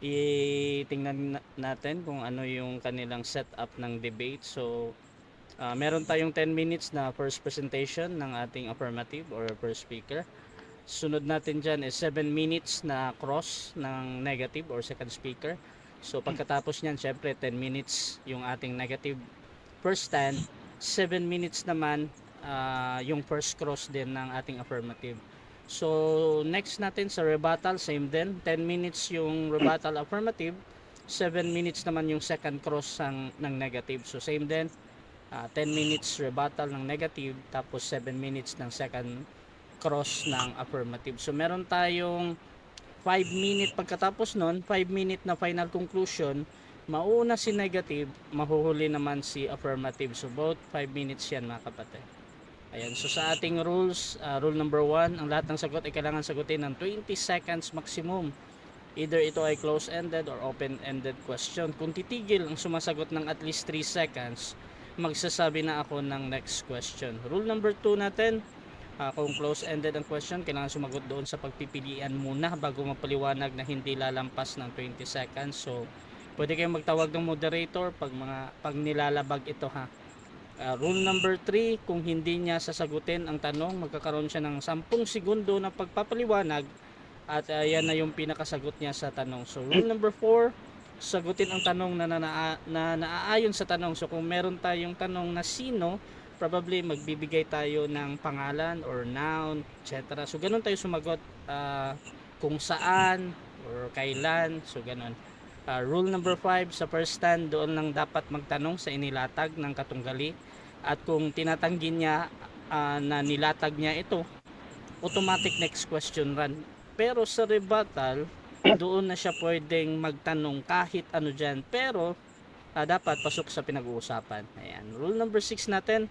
itingnan natin kung ano yung kanilang setup ng debate. So, meron tayong 10 minutes na first presentation ng ating affirmative or first speaker. Sunod natin dyan is 7 minutes na cross ng negative or second speaker. So pagkatapos nyan, syempre 10 minutes yung ating negative first stand, 7 minutes naman yung first cross din ng ating affirmative. So next natin sa rebuttal, same din, 10 minutes yung rebuttal affirmative, 7 minutes naman yung second cross ng negative. So same din, 10 minutes rebuttal ng negative, tapos 7 minutes ng second cross ng affirmative. So meron tayong 5 minute pagkatapos nun, 5 minute na final conclusion. Mauna si negative, mahuhuli naman si affirmative. So both 5 minutes yan mga kapatid. Ayan, so sa ating rules, rule number 1, ang lahat ng sagot ay kailangan sagutin ng 20 seconds maximum. Either ito ay close-ended or open-ended question. Kung titigil ang sumasagot ng at least 3 seconds, magsasabi na ako ng next question. Rule number 2 natin, kung close-ended ang question, kailangan sumagot doon sa pagpipilian muna bago mapaliwanag na hindi lalampas ng 20 seconds. So, pwede kayong magtawag ng moderator pag nilalabag ito ha. Rule number 3, kung hindi niya sasagutin ang tanong, magkakaroon siya ng 10 segundo na pagpapaliwanag at yan na yung pinakasagot niya sa tanong. So, rule number 4, sagutin ang tanong na naaayon sa tanong. So, kung meron tayong tanong na sino, probably magbibigay tayo ng pangalan or noun, etc. So, ganun tayo sumagot kung saan or kailan. So, ganun. Rule number 5, sa first stand, doon lang dapat magtanong sa inilatag ng katunggali. At kung tinatanggi niya na nilatag niya ito, automatic next question run. Pero sa rebuttal, doon na siya pwedeng magtanong kahit ano dyan. Pero dapat pasok sa pinag-uusapan. Ayan. Rule number 6 natin,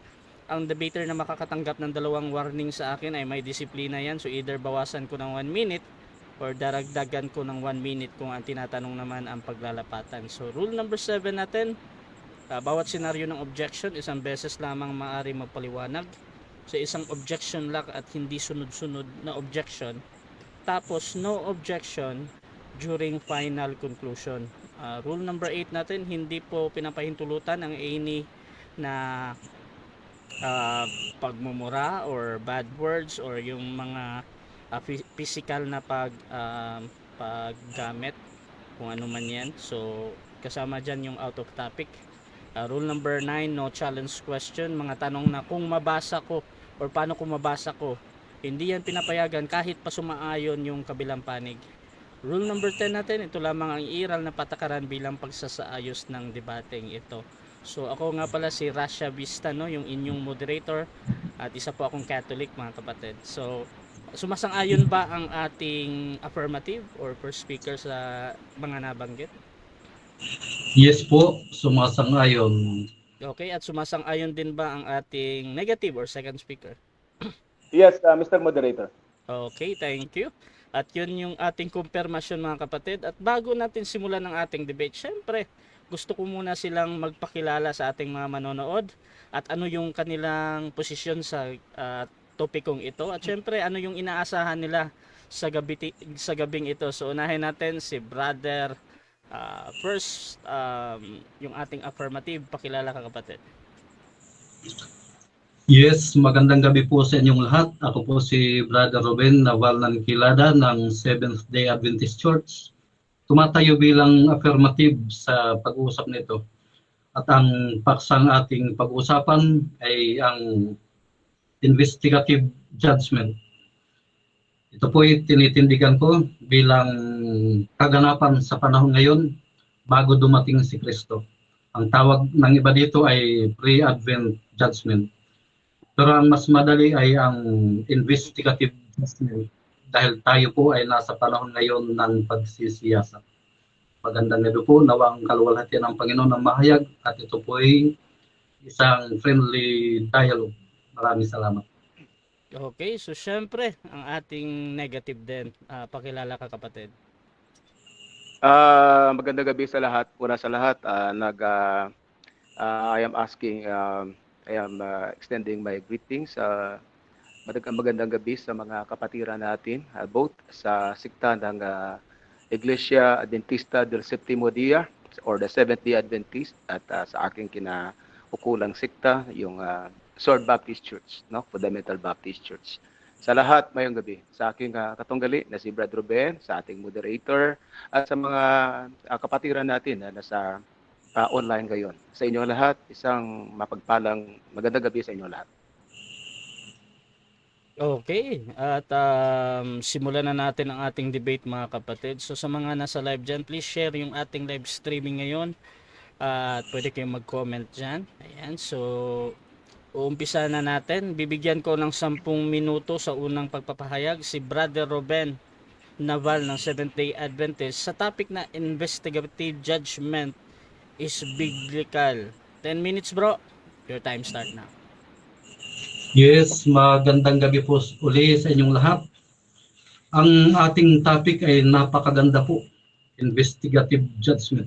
ang debater na makakatanggap ng 2 warning sa akin ay may disiplina yan. So either bawasan ko ng 1 minute or daragdagan ko ng 1 minute kung ang tinatanong naman ang paglalapatan. So rule number 7 natin, bawat senaryo ng objection, isang beses lamang maaari magpaliwanag. So isang objection lang at hindi sunod-sunod na objection. Tapos no objection during final conclusion. Rule number 8 natin, hindi po pinapahintulutan ang any na pagmumura or bad words or yung mga physical na paggamit kung ano man yan. So kasama dyan yung out of topic. Rule number 9, no challenge question, mga tanong na kung mabasa ko or paano kung mabasa ko, hindi yan pinapayagan kahit pa sumaayon yung kabilang panig. Rule number 10 natin, ito lamang ang iral na patakaran bilang pagsasaayos ng debating ito. So ako nga pala si Rasha Vista, no, yung inyong moderator, at isa po akong Catholic mga kapatid. So sumasang-ayon ba ang ating affirmative or first speaker sa mga nabanggit? Yes po, sumasang-ayon. Okay, at sumasang-ayon din ba ang ating negative or second speaker? Yes, Mr. Moderator. Okay, thank you. At yun yung ating kumpirmasyon mga kapatid. At bago natin simulan ng ating debate, syempre, gusto ko muna silang magpakilala sa ating mga manonood at ano yung kanilang posisyon sa topikong ito. At syempre, ano yung inaasahan nila sa gabing ito. So, unahin natin si Brother first, yung ating affirmative. Pakilala ka kapatid. Yes, magandang gabi po sa inyong lahat. Ako po si Brother Ruben Naval Nankilada ng Seventh-day Adventist Church. Tumatayo bilang affirmative sa pag-uusap nito. At ang paksang ating pag-uusapan ay ang investigative judgment. Ito po ay tinitindigan ko bilang kaganapan sa panahon ngayon bago dumating si Kristo. Ang tawag ng iba dito ay pre-advent judgment. Pero ang mas madali ay ang investigative judgment dahil tayo po ay nasa panahon ngayon ng pagsisiyasat. Magandang gabi po, nawa ang kaluwalhatian ng Panginoon ng mahayag at ito po ay isang friendly dialogue. Maraming salamat. Okay, so syempre, ang ating negative din. Pakilala ka kapatid. Magandang gabi sa lahat. Una sa lahat, I am asking, I am extending my greetings. Magandang gabi sa mga kapatiran natin, both sa sikta ng Iglesia Adventista del Séptimo Día or the Seventh-day Adventist at sa aking kinaukulang sikta, yung Sword Baptist Church, no? Fundamental Baptist Church. Sa lahat, mayong gabi. Sa aking katunggali na si Brad Ruben, sa ating moderator, at sa mga kapatiran natin na nasa online ngayon. Sa inyo lahat, isang mapagpalang magandang gabi sa inyo lahat. Okay, at simulan na natin ang ating debate mga kapatid. So sa mga nasa live dyan, please share yung ating live streaming ngayon. At pwede kayong mag-comment dyan. Ayan, so uumpisa na natin. Bibigyan ko ng 10 minuto sa unang pagpapahayag si Brother Ruben Naval ng Seventh-day Adventist sa topic na investigative judgment is biblical. 10 minutes bro, your time start now. Yes, magandang gabi po uli sa inyong lahat. Ang ating topic ay napakaganda po, investigative judgment.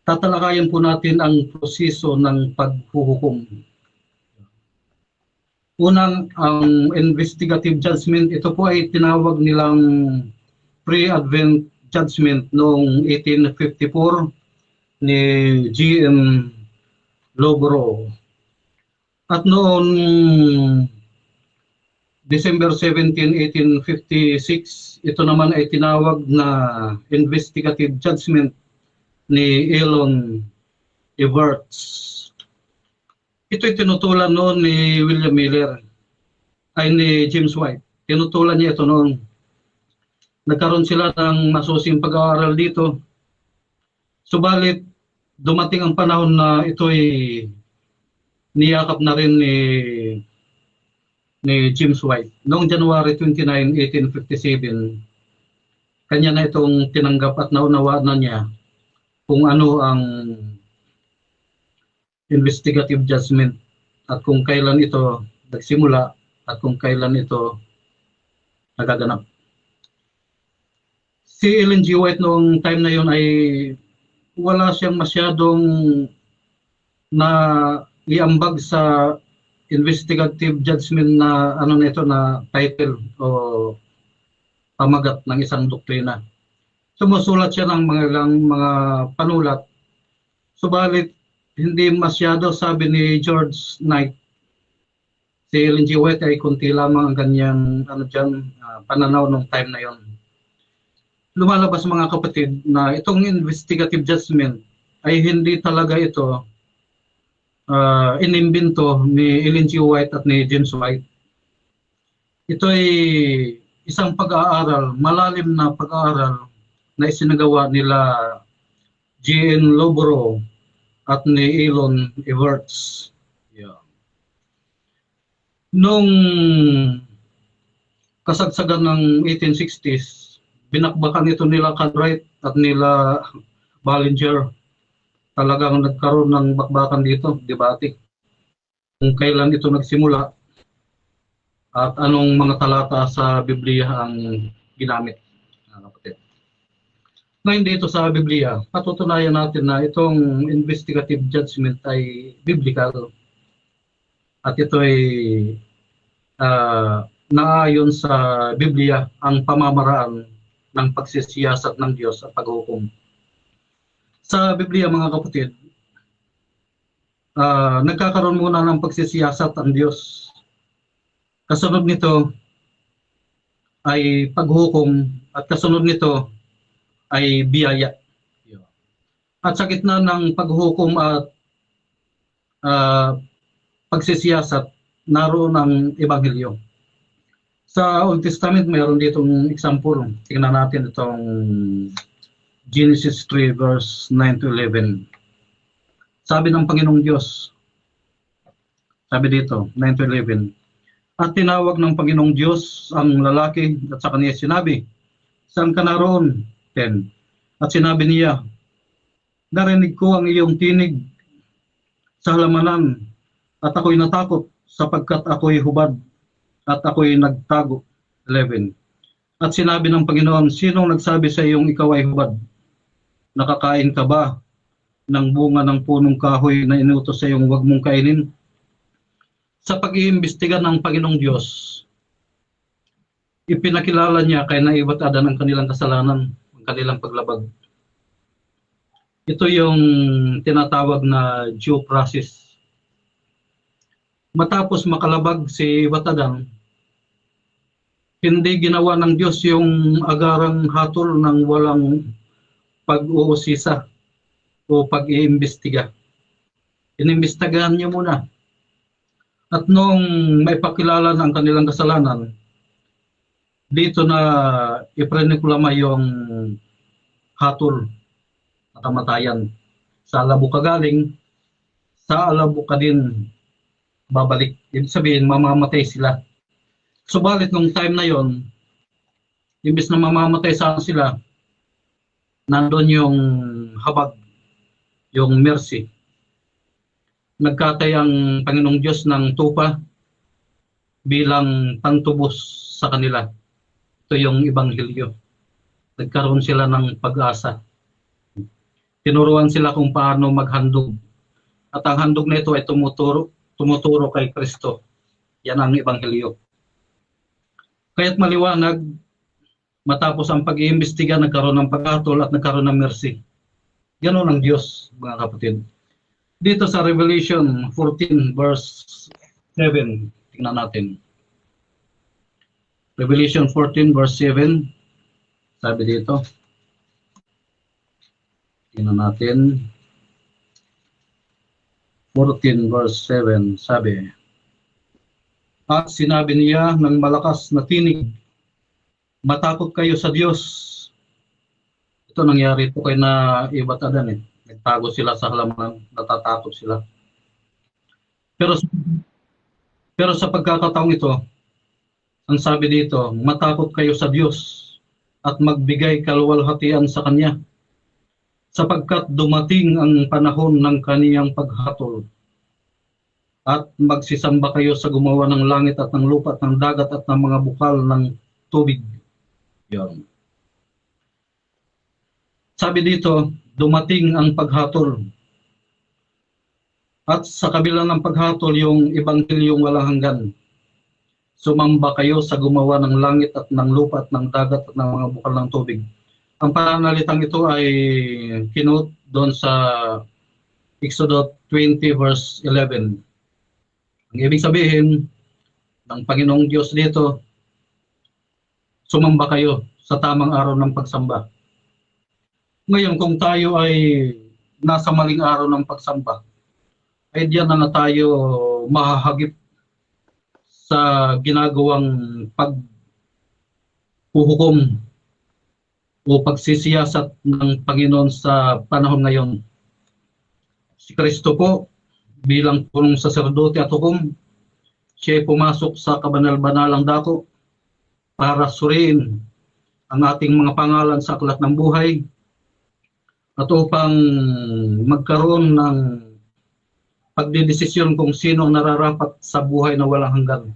Tatalakayan po natin ang proseso ng paghuhukom. Unang, ang investigative judgment, ito po ay tinawag nilang pre-advent judgment noong 1854 ni G.M. Lobro. At noong December 17, 1856, ito naman ay tinawag na investigative judgment ni Elon Everts. Ito'y tinutulan noon ni William Miller, ay ni James White. Tinutulan niya ito noon. Nagkaroon sila ng masusing pag-aaral dito. Subalit, dumating ang panahon na ito'y niyakap na rin ni James White. Noong January 29, 1857, kanya na itong tinanggap at naunawaan na niya kung ano ang investigative judgment at kung kailan ito nagsimula at kung kailan ito nagaganap. Si Ellen G. White noong time na yun ay wala siyang masyadong na iambag sa investigative judgment na ano nito na title o pamagat ng isang doktrina. Sumusulat siya ng mga panulat. Subalit hindi masyado, sabi ni George Knight, si Ellen G. White ay kunti lamang ang kanyang pananaw nung time na yon. Lumalabas mga kapatid na itong investigative judgment ay hindi talaga ito inimbento ni Ellen G. White at ni James White. Ito ay isang pag-aaral, malalim na pag-aaral na isinagawa nila G.N. Lobro at ni Elon Everts. Yeah. Nung kasagsagan ng 1860s, binakbakan ito nila Cartwright at nila Ballinger. Talagang nagkaroon ng bakbakan dito, debate. Kung kailan ito nagsimula at anong mga talata sa Biblia ang ginamit. Ngayon dito sa Biblia, patutunayan natin na itong investigative judgment ay biblical. At ito ay naayon sa Biblia ang pamamaraan ng pagsisiyasat ng Diyos at paghukom. Sa Biblia mga kapatid, nagkakaroon muna ng pagsisiyasat ang Diyos. Kasunod nito ay paghukom at kasunod nito ay biyaya. At sa gitna ng paghukom at pagsisiyasat, naroon ang Ebanghelyo. Sa Old Testament, mayroon ditong example. Tingnan natin itong Genesis 3 verse 9 to 11. Sabi ng Panginoong Diyos, sabi dito, 9 to 11, at tinawag ng Panginoong Diyos ang lalaki at sa kaniya sinabi, saan ka naroon? 10. At sinabi niya, narinig ko ang iyong tinig sa halamanan at ako'y natakot sapagkat ako'y hubad at ako'y nagtago. 11. At sinabi ng Panginoon, sinong nagsabi sa iyong ikaw ay hubad? Nakakain ka ba ng bunga ng punong kahoy na inutos sa iyong huwag mong kainin? Sa pag-iimbestiga ng Panginoong Diyos, ipinakilala niya kay Naibat Adan ang kanilang kasalanan, ang kanilang paglabag. Ito yung tinatawag na due process. Matapos makalabag si Ibat Adan, hindi ginawa ng Diyos yung agarang hatol ng walang pag-uusisa o pag-iimbestiga. Inimbestigahan niya muna. At nung maipakilala ng kanilang kasalanan, dito na ipreniklama yung hatol at kamatayan. Sa alabo ka galing, sa alabo ka din babalik. Ibig sabihin, mamamatay sila. Subalit nung time na yon, imbes na mamamatay sana sila, nandun yung habag, yung mercy. Nagkatay ang Panginoong Diyos ng tupa bilang pantubos sa kanila. Ito yung Ebanghelyo. Nagkaroon sila ng pag-asa. Tinuruan sila kung paano maghandog. At ang handog na ito ay tumuturo kay Kristo. Yan ang Ebanghelyo. Kaya't maliwanag, matapos ang pag-iimbestiga, nagkaroon ng paghatol at nagkaroon ng mercy. Ganon ang Diyos, mga kapatid. Dito sa Revelation 14 verse 7, tingnan natin. Revelation 14 verse 7, sabi dito. Tingnan natin. 14 verse 7, sabi. At sinabi niya ng malakas na tinig, matakot kayo sa Diyos. Ito nangyari po kay Naibat Adan eh. Nagtago sila sa halaman, natatakot sila. Pero sa pagkakataong ito, ang sabi dito, matakot kayo sa Diyos at magbigay kaluwalhatian sa Kanya, sapagkat dumating ang panahon ng Kaniyang paghatol. At magsisamba kayo sa gumawa ng langit at ng lupa at ng dagat at ng mga bukal ng tubig. Yan. Sabi dito, dumating ang paghatol. At sa kabila ng paghatol, yung Ebanghelyong walang hanggan. Sumamba kayo sa gumawa ng langit at ng lupa at ng dagat at ng mga bukal ng tubig. Ang pananalitang ito ay kinote doon sa Exodus 20 verse 11. Ang ibig sabihin ng Panginoong Diyos dito, sumamba kayo sa tamang araw ng pagsamba. Ngayon, kung tayo ay nasa maling araw ng pagsamba, ay diyan na tayo mahahagip sa ginagawang paghuhukom o pagsisiyasat ng Panginoon sa panahon ngayon. Si Kristo po, bilang punong saserdote at hukom, siya ay pumasok sa kabanal-banalang dako para suriin ang ating mga pangalan sa aklat ng buhay at upang magkaroon ng pagdidesisyon kung sino ang nararapat sa buhay na walang hanggan.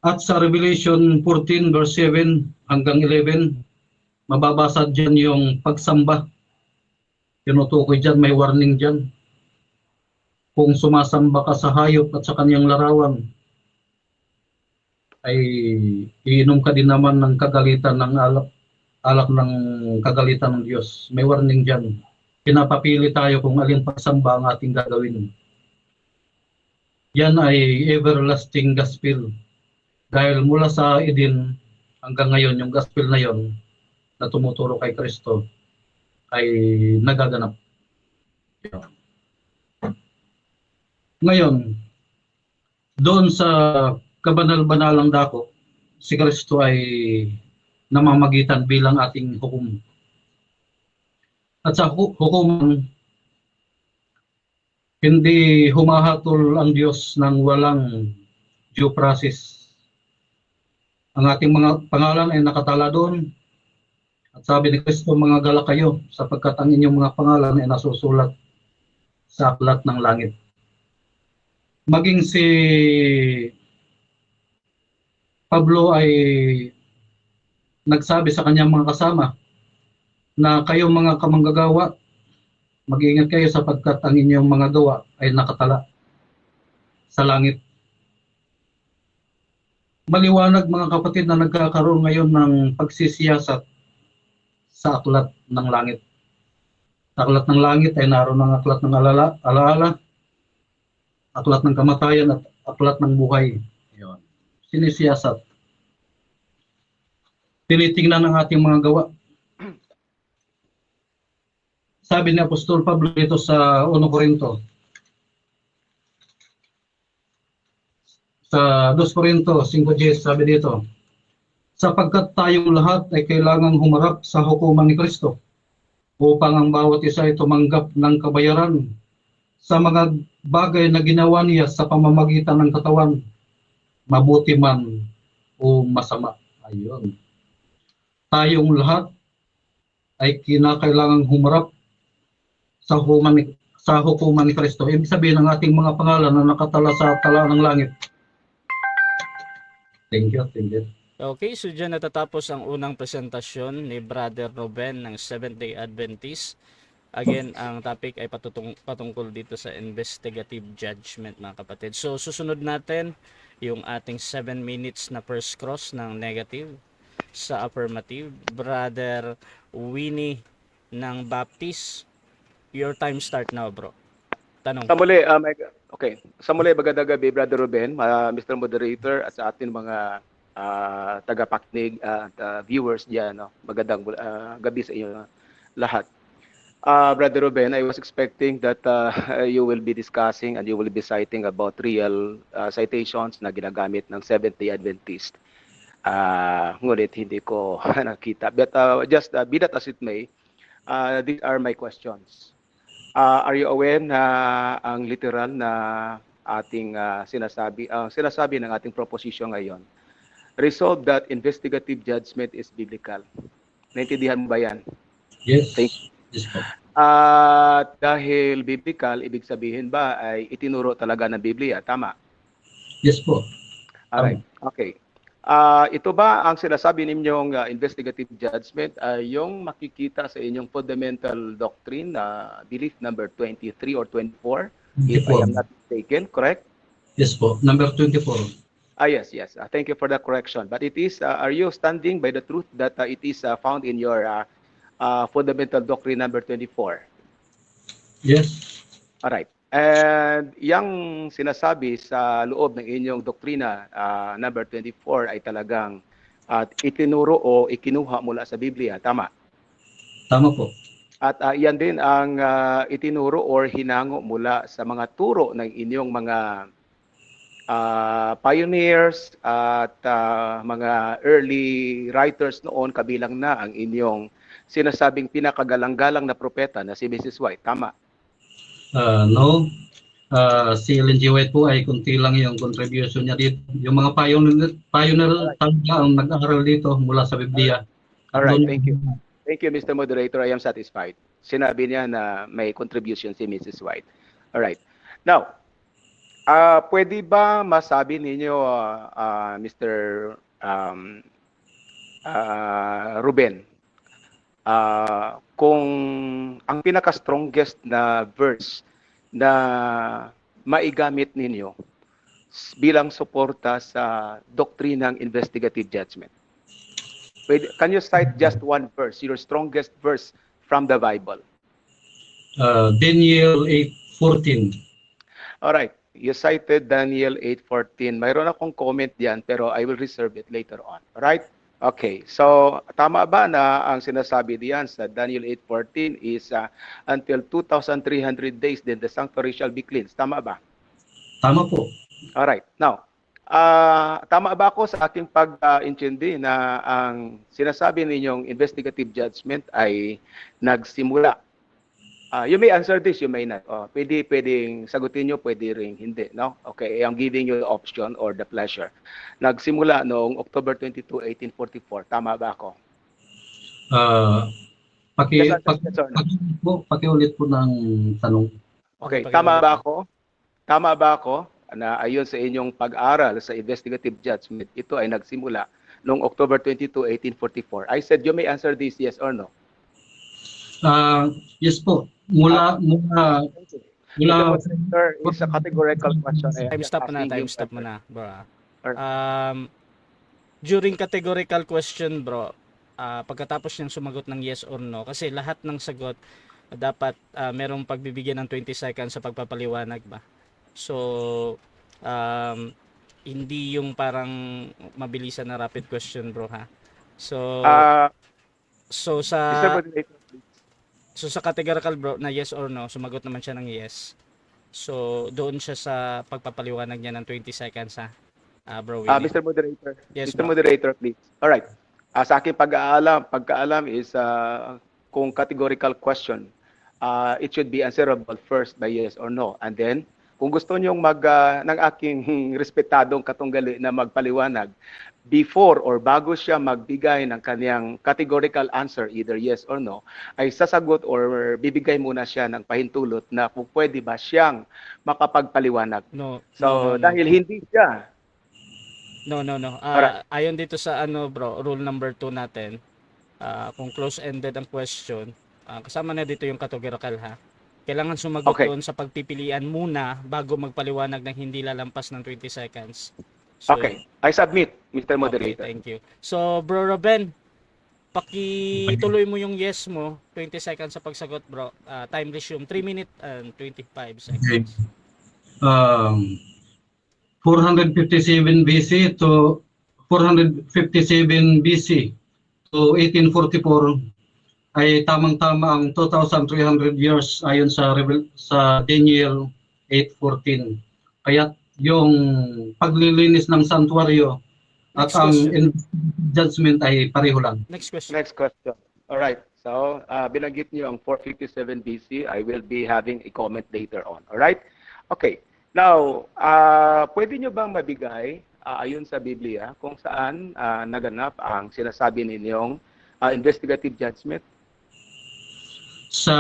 At sa Revelation 14 verse 7 hanggang 11, mababasa dyan yung pagsamba. Tinutukoy dyan, may warning dyan. Kung sumasamba ka sa hayop at sa kanyang larawan, ay iinom ka din naman ng kagalitan ng alak ng kagalitan ng Diyos. May warning dyan. Pinapapili tayo kung alin pagsamba ang ating gagawin. Yan ay everlasting gospel. Dahil mula sa Eden hanggang ngayon, yung gospel na yon na tumuturo kay Kristo ay nagaganap. Ngayon, doon sa kabanal-banalang dako, si Kristo ay namamagitan bilang ating hukom. At sa hukuman, hindi humahatol ang Diyos ng walang due process. Ang ating mga pangalan ay nakatala doon. At sabi ni Kristo, mga galak kayo, sapagkat ang inyong mga pangalan ay nasusulat sa aklat ng langit. Maging si Pablo ay nagsabi sa kanyang mga kasama na kayo mga kamanggagawa, mag-iingat kayo sapagkat ang inyong mga gawa ay nakatala sa langit. maliwanag mga kapatid na nagkakaroon ngayon ng pagsisiyasat sa aklat ng langit. Aklat ng langit ay naroon ng aklat ng alaala, aklat ng kamatayan at aklat ng buhay. Yun. Sinisiyasat. Tinitingnan ng ating mga gawa. Sabi ni Apostol Pablo dito sa 1 Corinto, sa 2 Corinto 5:10, sabi dito, sapagkat tayong lahat ay kailangang humarap sa hukuman ni Kristo upang ang bawat isa ay tumanggap ng kabayaran sa mga bagay na ginawa niya sa pamamagitan ng katawan, mabuti man o masama. Ayun. Tayong lahat ay kinakailangang humarap sa hukuman ni Kristo. Ibig sabihin ng ating mga pangalan na nakatala sa tala ng langit. Thank you. Okay, so dyan natatapos ang unang presentasyon ni Brother Ruben ng Seventh-day Adventist. Again, ang topic ay patungkol dito sa investigative judgment, mga kapatid. So susunod natin yung ating 7 minutes na first cross ng negative sa affirmative. Brother Winnie ng Baptist, your time start now, bro. Tanong. Sa muli, okay. Sa muli, magandang gabi, Brother Ruben, Mr. Moderator, at sa ating mga tagapakinig at viewers dyan. No? Magandang gabi sa inyo lahat. Brother Ruben, I was expecting that you will be discussing and you will be citing about real citations na ginagamit ng Seventh-day Adventist. Ngunit hindi ko nakita. But just be that as it may, these are my questions. Are you aware na ang literal na ating sinasabi ng ating proposition ngayon, resolve that investigative judgment is biblical? Naintindihan mo ba yan? Yes. Thank you. Yes, po. Dahil biblical, ibig sabihin ba ay itinuro talaga ng Biblia? Tama? Yes po. Alright. Okay. Ito ba ang sinasabi ninyong investigative judgment ay yung makikita sa inyong fundamental doctrine na belief number 23 or 24, if I am not mistaken, correct? Yes po, number 24. Yes. Thank you for the correction. But it is, are you standing by the truth that it is found in your fundamental doctrine number 24? Yes. Alright. And yung sinasabi sa loob ng inyong doktrina number 24 ay talagang itinuro o ikinuha mula sa Biblia, tama? Tama po. At yan din ang itinuro or hinango mula sa mga turo ng inyong mga pioneers at mga early writers noon, kabilang na ang inyong sinasabing pinakagalang-galang na propeta na si Mrs. White, tama? No. Si Ellen G. White po ay kunti lang yung contribution niya dito. Yung mga pioneer talaga ang nag-aaral dito mula sa Biblia. Alright, thank you. Thank you, Mr. Moderator. I am satisfied. Sinabi niya na may contribution si Mrs. White. Alright. Now, pwede ba masabi ninyo, Mr. Ruben, kung ang pinaka-strongest na verse na maigamit ninyo bilang suporta sa doktrinang investigative judgment? Can you cite just one verse, your strongest verse from the Bible? Daniel 8:14. Alright, you cited Daniel 8:14. Mayroon akong comment diyan pero I will reserve it later on. Alright? Okay, so tama ba na ang sinasabi diyan sa Daniel 8:14 is until 2,300 days then the sanctuary shall be cleansed? Tama ba? Tama po. Alright, now, tama ba ako sa aking pag-intindi na ang sinasabi ninyong investigative judgment ay nagsimula? You may answer this, you may not. Pwedeng sagutin nyo, pwede ring hindi. No? Okay, I'm giving you the option or the pleasure. Nagsimula noong October 22, 1844. Tama ba ako? Pakiulit po ng tanong. Okay, tama ba ako? Tama ba ako na ayon sa inyong pag-aral sa investigative judgment, ito ay nagsimula noong October 22, 1844? I said you may answer this yes or no. Yes po. Mula Sir, it's a categorical question. Time stop mo na, bro. during categorical question, bro, pagkatapos niyang sumagot ng yes or no, kasi lahat ng sagot dapat merong pagbibigyan ng 20 seconds sa pagpapaliwanag ba. So, hindi yung parang mabilisan na rapid question, bro, ha. So, Ah, so Mr. sa Moderator, so sa categorical, bro, na yes or no, sumagot naman siya ng yes. So, doon siya sa pagpapaliwanag niya ng 20 seconds, ha. Bro Willie. Mr. Moderator. Yes, Mr. bro. Moderator, please. All right. Sa aking pagkaalam is kung categorical question, it should be answerable first by yes or no. And then, kung gusto niyong ng aking respetadong katunggali na magpaliwanag, before or bago siya magbigay ng kanyang categorical answer, either yes or no, ay sasagot or bibigay muna siya ng pahintulot na kung pwede ba siyang makapagpaliwanag. No. So, dahil hindi siya, No. Alright. Ayon dito sa bro, rule number 2 natin, kung close-ended ang question, kasama na dito yung categorical, ha. Kailangan sumagot Okay. doon sa pagpipilian muna bago magpaliwanag ng hindi lalampas ng 20 seconds. So, okay, I submit, Mr. Okay, Moderator. thank you. So, Bro Ruben, pakituloy mo yung yes mo, 20 seconds sa pagsagot, bro. Time resume, 3 minutes and 25 seconds. 457 BC to 457 BC to 1844 ay tamang-tama ang 2,300 years ayon sa Daniel 8:14. Kaya yung paglilinis ng santuaryo at Next ang question. judgment ay pareho lang. Next question. Next question. All right. So, binanggit niyo ang 457 BC. I will be having a comment later on. All right? Okay. Now, pwede niyo bang mabigay ayon sa Biblia kung saan naganap ang sinasabi ninyong investigative judgment? Sa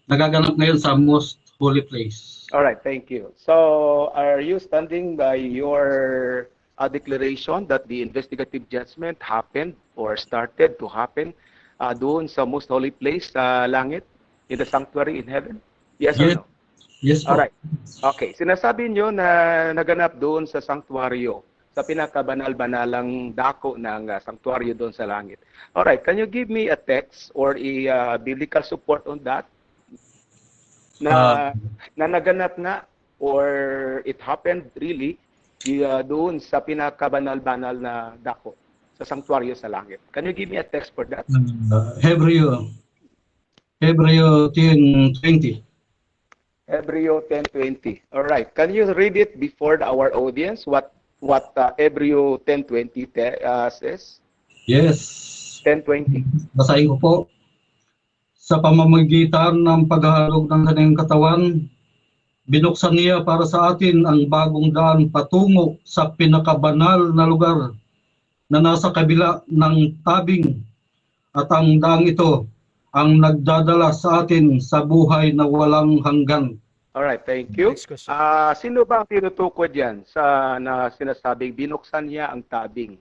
nagaganap ngayon sa most holy place. All right. Thank you. So, are you standing by your declaration that the investigative judgment happened or started to happen doon sa most holy place sa langit, in the sanctuary in heaven? Yes or Yes. no? Yes po. Alright. Okay. Sinasabi nyo na naganap doon sa sanctuaryo, sa pinakabanal-banalang dako ng sanctuaryo doon sa langit. Alright. Can you give me a text or a biblical support on that? Na naganap nga or it happened really doon sa pinakabanal-banal na dako sa sanctuaryo sa langit. Can you give me a text for that? Hebreo 10:20. Hebreo 10:20. All right. Can you read it before our audience? What Hebreo 10:20 says? Yes. 10:20. Basahin ko po. Sa pamamagitan ng paghahalog ng kanyang katawan, binuksan niya para sa atin ang bagong daan patungo sa pinakabanal na lugar na nasa kabila ng tabing. At ang daang ito ang nagdadala sa atin sa buhay na walang hanggan. All right. Thank you. Next question. Sino ba ang tinutukoy diyan sa na sinasabing binuksan niya ang tabing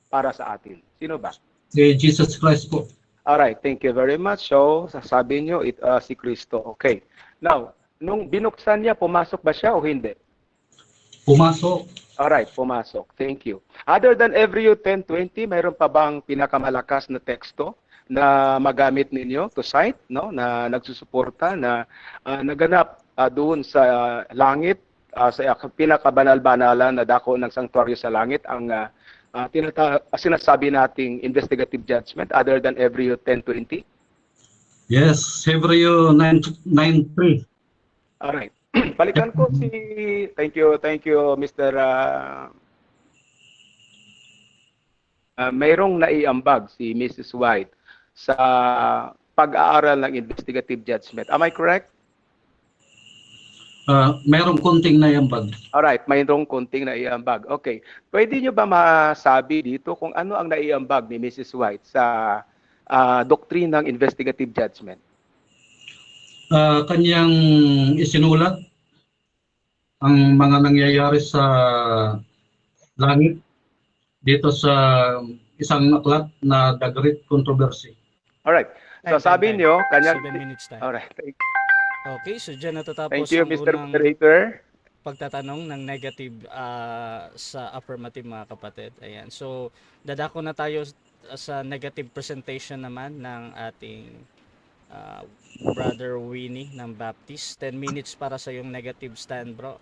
para sa atin? Sino ba? Si Jesus Christ po. All right. Thank you very much. So, sasabi niyo si Kristo. Okay. Now, nung binuksan niya, pumasok ba siya o hindi? Pumasok. Alright, pumasok. Thank you. Other than Hebreo 10:20, mayroon pa bang pinakamalakas na teksto na magamit ninyo to cite, no, na nagsusuporta na naganap doon sa langit, sa pinakabanal-banalan na dako ng sanctuaryo sa langit, ang sinasabi nating investigative judgment other than Hebreo 10:20? Yes, Hebreo 9:3. Alright. Balikan ko thank you, Mr. Mayroong naiambag si Mrs. White sa pag-aaral ng investigative judgment. Am I correct? Mayroong konting naiambag. Alright, mayroong konting naiambag. Okay. Pwede nyo ba masabi dito kung ano ang naiambag ni Mrs. White sa doctrine ng investigative judgment? Kanyang isinulat ang mga nangyayari sa langit dito sa isang aklat na The Great Controversy. Alright. So sabi nyo, 7 minutes time. Alright. Okay, so dyan natatapos Thank you, ang Mr. unang Moderator. pagtatanong ng negative sa affirmative, mga kapatid. Ayan. So, dadako na tayo sa negative presentation naman ng ating Brother Winnie ng Baptist. 10 minutes para sa yung negative stand, bro.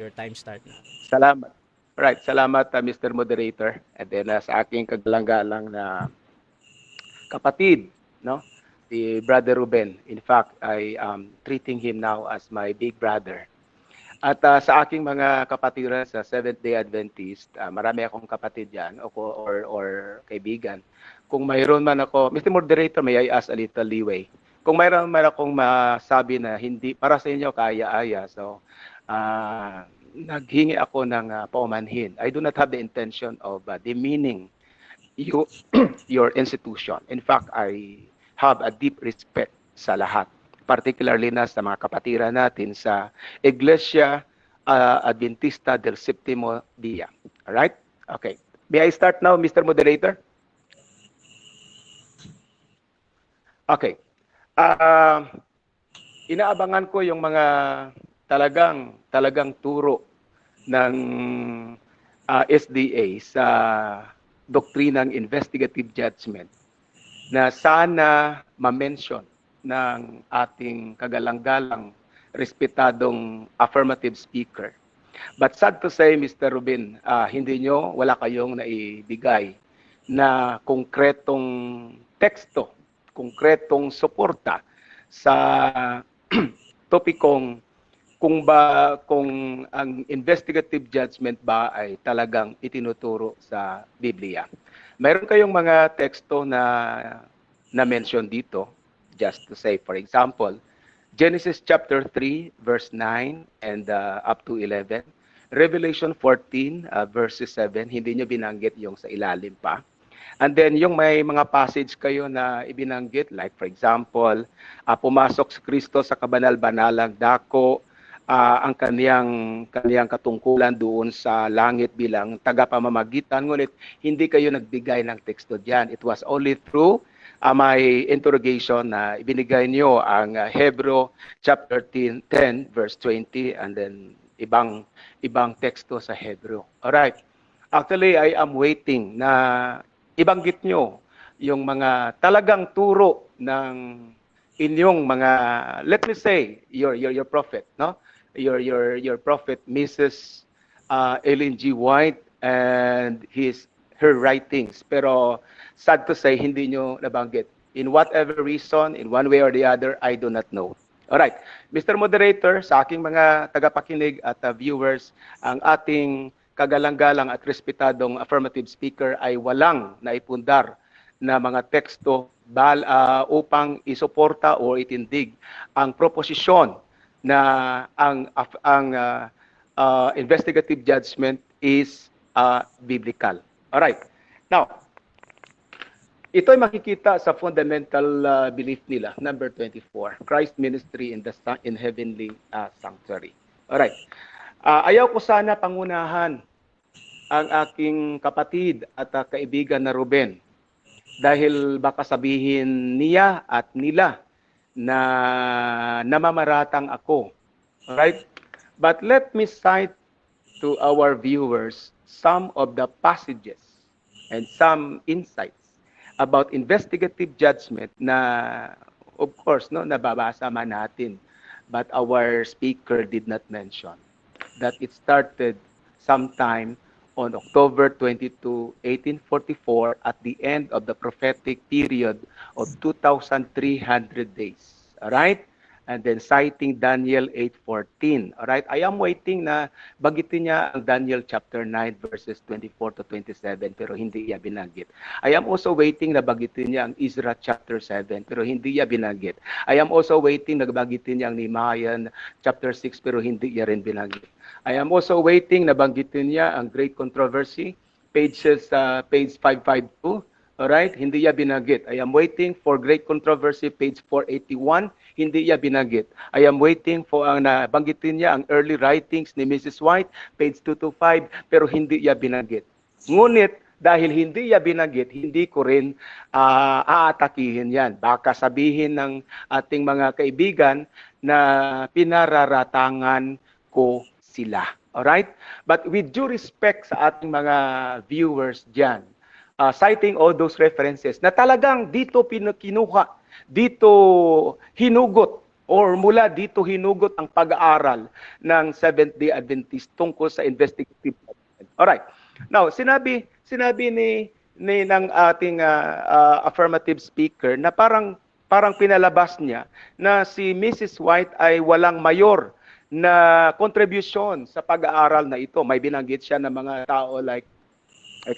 Your time start na. Salamat. Right, salamat Mr. Moderator. And then sa aking kagalang-galang na kapatid, no? Si Brother Ruben. In fact, I am treating him now as my big brother. At sa aking mga kapatiran sa Seventh-day Adventist, marami akong kapatid yan or kaibigan. Kung mayroon man ako, Mr. Moderator, may I ask a little leeway? Kung mayroon man akong masabi na hindi, para sa inyo, kaya-aya. So, naghingi ako ng paumanhin. I do not have the intention of demeaning you, your institution. In fact, I have a deep respect sa lahat, particularly na sa mga kapatiran natin sa Iglesia Adventista del Séptimo Día. Alright? Okay. May I start now, Mr. Moderator? Okay. Inaabangan ko yung mga talagang turo ng SDA sa doktrinang investigative judgment na sana ma-mention ng ating kagalang-galang respetadong affirmative speaker. But sad to say, Mr. Ruben, wala kayong naibigay na konkretong teksto, konkretong suporta sa topikong kung ang investigative judgment ba ay talagang itinuturo sa Biblia. Mayroon kayong mga teksto na mention dito, just to say, for example, Genesis chapter 3, verse 9 and up to 11. Revelation 14, verses 7, hindi nyo binanggit yung sa ilalim pa. And then yung may mga passage kayo na ibinanggit, like for example, pumasok si Kristo sa kabanal-banalang dako, ang kaniyang katungkulan doon sa langit bilang tagapamamagitan, ngunit hindi kayo nagbigay ng teksto diyan. It was only through my interrogation na ibinigay niyo ang Hebrew chapter 10 verse 20 and then ibang teksto sa Hebrew. Alright. Actually, I am waiting na ibanggit niyo yung mga talagang turo ng inyong mga, let me say, your prophet, no? Your prophet Mrs. Ellen G. White and her writings. Pero sad to say, hindi nyo nabanggit. In whatever reason, in one way or the other, I do not know. Alright. Mr. Moderator, sa aking mga tagapakinig at viewers, ang ating kagalang-galang at respetadong affirmative speaker ay walang naipundar na mga teksto upang isuporta o itindig ang proposisyon na ang investigative judgment is biblical. Alright. Now, ito ay makikita sa fundamental belief nila, number 24, Christ ministry in heavenly sanctuary. Alright. Ayaw ko sana pangunahan ang aking kapatid at kaibigan na Ruben dahil baka sabihin niya at nila na namamaratang ako. Alright? But let me cite to our viewers some of the passages and some insights about investigative judgment na, of course, no, nababasa man natin, but our speaker did not mention that it started sometime on October 22, 1844 at the end of the prophetic period of 2,300 days. Alright? And then citing Daniel 8:14. Alright? I am waiting na bagitin niya ang Daniel chapter 9 verses 24 to 27 pero hindi niya binanggit. I am also waiting na bagitin niya ang Ezra chapter 7 pero hindi niya binanggit. I am also waiting na bagitin niya ang Nehemiah chapter 6 pero hindi niya rin binanggit. I am also waiting na banggitin niya ang Great Controversy, page 552. Alright? Hindi niya binanggit. I am waiting for Great Controversy, page 481. Hindi niya binanggit. I am waiting for banggitin niya ang early writings ni Mrs. White, page 225, pero hindi niya binanggit. Ngunit, dahil hindi niya binanggit, hindi ko rin aatakihin yan. Baka sabihin ng ating mga kaibigan na pinararatangan ko sila. Alright? But with due respect sa ating mga viewers dyan, citing all those references na talagang dito kinuha, dito hinugot, or mula dito hinugot ang pag-aaral ng Seventh-day Adventist tungkol sa investigative judgment. Alright. Now, sinabi ng ating affirmative speaker na parang pinalabas niya na si Mrs. White ay walang mayor na contribution sa pag-aaral na ito. May binanggit siya ng mga tao like I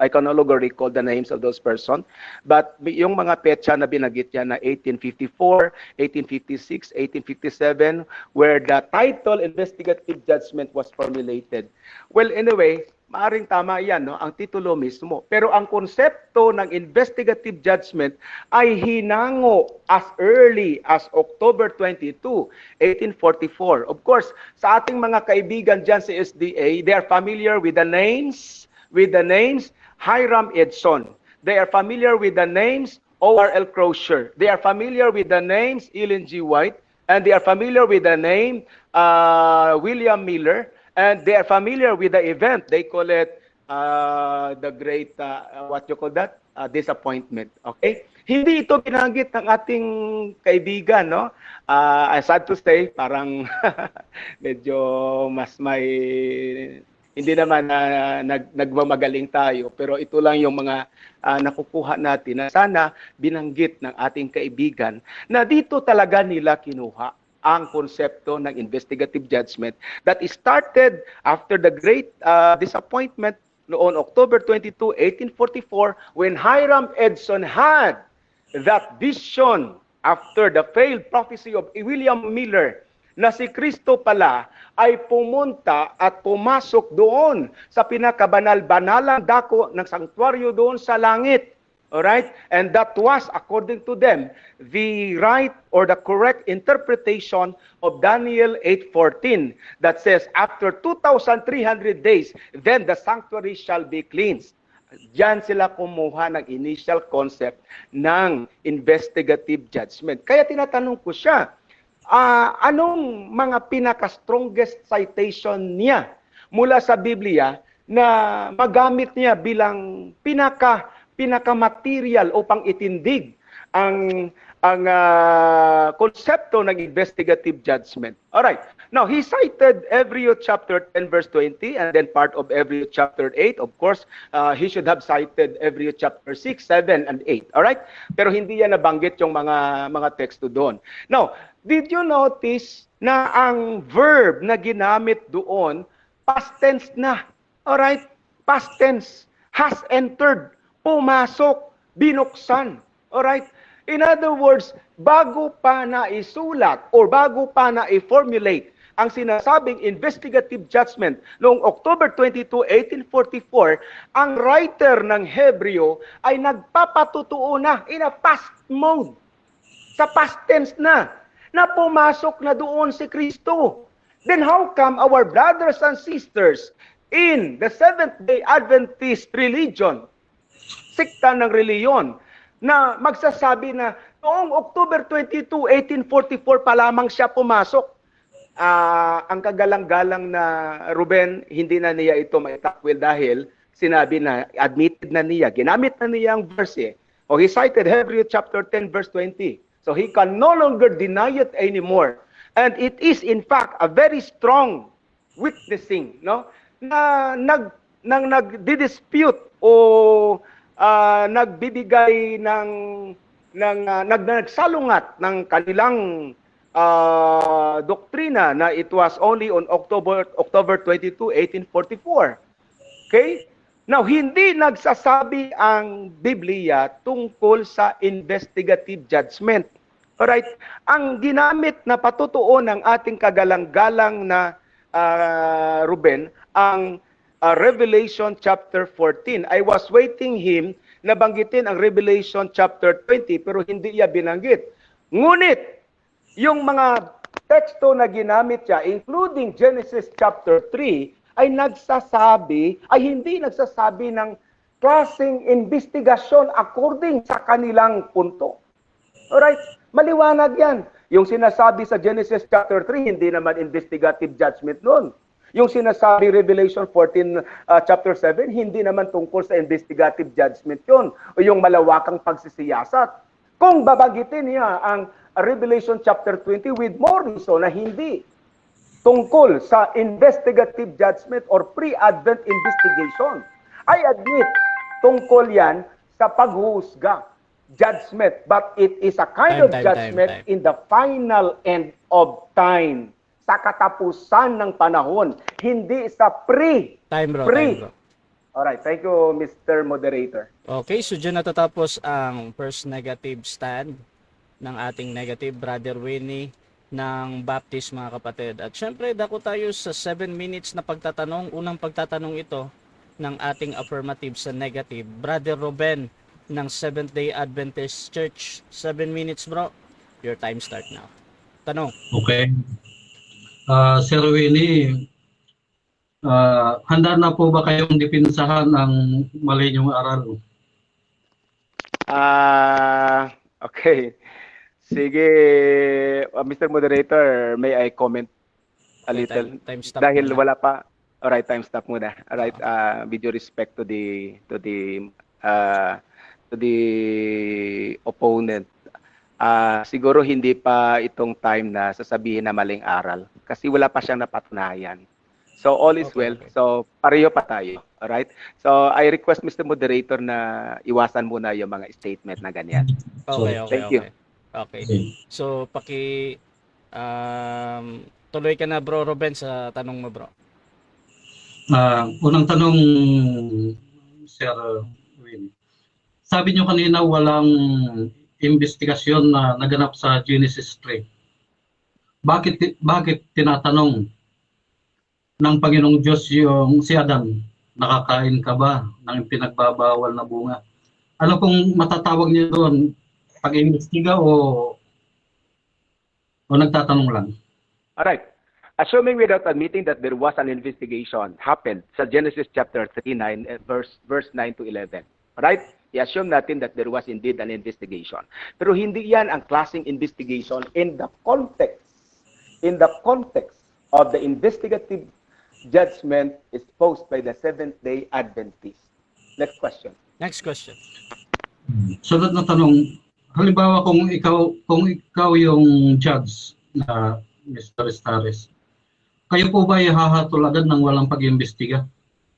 can no longer recall the names of those person, but yung mga petsa na binanggit niya na 1854, 1856, 1857 where the title investigative judgment was formulated. Well, anyway, maaring tama yan, no? Ang titulo mismo. Pero ang konsepto ng investigative judgment ay hinango as early as October 22, 1844. Of course, sa ating mga kaibigan dyan sa SDA, they are familiar with the names Hiram Edson. They are familiar with the names O.R.L. Crozier. They are familiar with the names Ellen G. White, and they are familiar with the name William Miller. And they are familiar with the event. They call it the great, what you call that? Disappointment. Okay? Hindi ito binanggit ng ating kaibigan, no? Sad to say, parang medyo mas may, hindi naman nagmamagaling tayo. Pero ito lang yung mga nakukuha natin na sana binanggit ng ating kaibigan na dito talaga nila kinuha ang konsepto ng investigative judgment that started after the great disappointment noon October 22, 1844 when Hiram Edson had that vision after the failed prophecy of William Miller na si Kristo pala ay pumunta at pumasok doon sa pinakabanal-banalang dako ng sanktuaryo doon sa langit. Alright? And that was, according to them, the right or the correct interpretation of Daniel 8:14 that says, after 2,300 days, then the sanctuary shall be cleansed. Diyan sila kumuha ng initial concept ng investigative judgment. Kaya tinatanong ko siya, anong mga pinaka-strongest citation niya mula sa Biblia na magamit niya bilang pinaka-material upang itindig ang konsepto ng investigative judgment. Alright. Now, he cited Hebreo chapter 10 verse 20 and then part of Hebreo chapter 8. Of course, he should have cited Hebreo chapter 6, 7, and 8. Alright? Pero hindi yan nabanggit yung mga teksto doon. Now, did you notice na ang verb na ginamit doon, past tense na? Alright? Past tense. Has entered. Pumasok. Binuksan. Alright? In other words, bago pa na isulat or bago pa na i-formulate ang sinasabing investigative judgment noong October 22, 1844, ang writer ng Hebreo ay nagpapatutuo na in a past mode. Sa past tense na pumasok na doon si Kristo. Then how come our brothers and sisters in the Seventh-day Adventist religion, sikta ng reliyon, na magsasabi na noong October 22, 1844 pa lamang siya pumasok? Ang kagalang-galang na Ruben, hindi na niya ito maitakwil dahil sinabi na, admitted na niya, ginamit na niya ang verse. He cited Hebrew chapter 10 verse 20. So he can no longer deny it anymore. And it is in fact a very strong witnessing, no? Na nagdidispute o nagbibigay ng nagsalungat ng kanilang doktrina na it was only on October 22, 1844. Okay? Now, hindi nagsasabi ang Biblia tungkol sa investigative judgment. Alright? Ang ginamit na patutuo ng ating kagalang-galang na Ruben, ang Revelation chapter 14. I was waiting him na banggitin ang Revelation chapter 20 pero hindi niya binanggit. Ngunit, yung mga teksto na ginamit niya, including Genesis chapter 3, ay hindi nagsasabi ng klaseng investigasyon according sa kanilang punto. Alright? Maliwanag yan. Yung sinasabi sa Genesis chapter 3, hindi naman investigative judgment nun. Yung sinasabi Revelation 14 chapter 7, hindi naman tungkol sa investigative judgment yun o yung malawakang pagsisiyasat. Kung babagitin niya ang Revelation chapter 20 with more reason na hindi tungkol sa investigative judgment or pre-advent investigation, I admit, tungkol yan sa paghuhusga, judgment, but it is a kind of judgment in the final end of time. Sa katapusan ng panahon, hindi sa Time bro. Alright, thank you, Mr. Moderator. Okay, so dyan natatapos ang first negative stand ng ating negative, Brother Winnie ng Baptist, mga kapatid. At syempre, dako tayo sa 7 minutes na pagtatanong. Unang pagtatanong ito ng ating affirmative sa negative, Brother Ruben ng Seventh-day Adventist Church. 7 minutes bro, your time start now. Tanong. Okay. Sir Winnie, handa na po ba kayong dipinsahan ang mali niyong aral? Okay. Sige, Mr. Moderator, may I comment a little? Time stop Dahil muna. wala pa. Alright, time stop muna. Alright, with due respect to the opponent. Siguro hindi pa itong time na sasabihin na maling aral kasi wala pa siyang napatunayan. So all is well. So pareho pa tayo. Alright? So I request Mr. Moderator na iwasan muna yung mga statement na ganyan. Okay. Thank you. Okay. So tuloy ka na bro Ruben sa tanong mo bro. Unang tanong, Sir Winnie. Sabi niyo kanina walang investigasyon na naganap sa Genesis 3. Bakit tinatanong ng Panginoong Diyos yung si Adam, nakakain ka ba ng pinagbabawal na bunga? Ano kung matatawag niyo doon, pag-imbestiga o nagtatanong lang? Alright. Assuming without admitting that there was an investigation happened sa Genesis chapter 3, verse 9 to 11. Alright? I-assume natin that there was indeed an investigation. Pero hindi yan ang klaseng investigation in the context of the investigative judgment exposed by the Seventh-day Adventists. Next question. Sunod na tanong, halimbawa kung ikaw yung judge na Mr. Stares, kayo po ba ihahatol agad ng walang pag-imbestiga?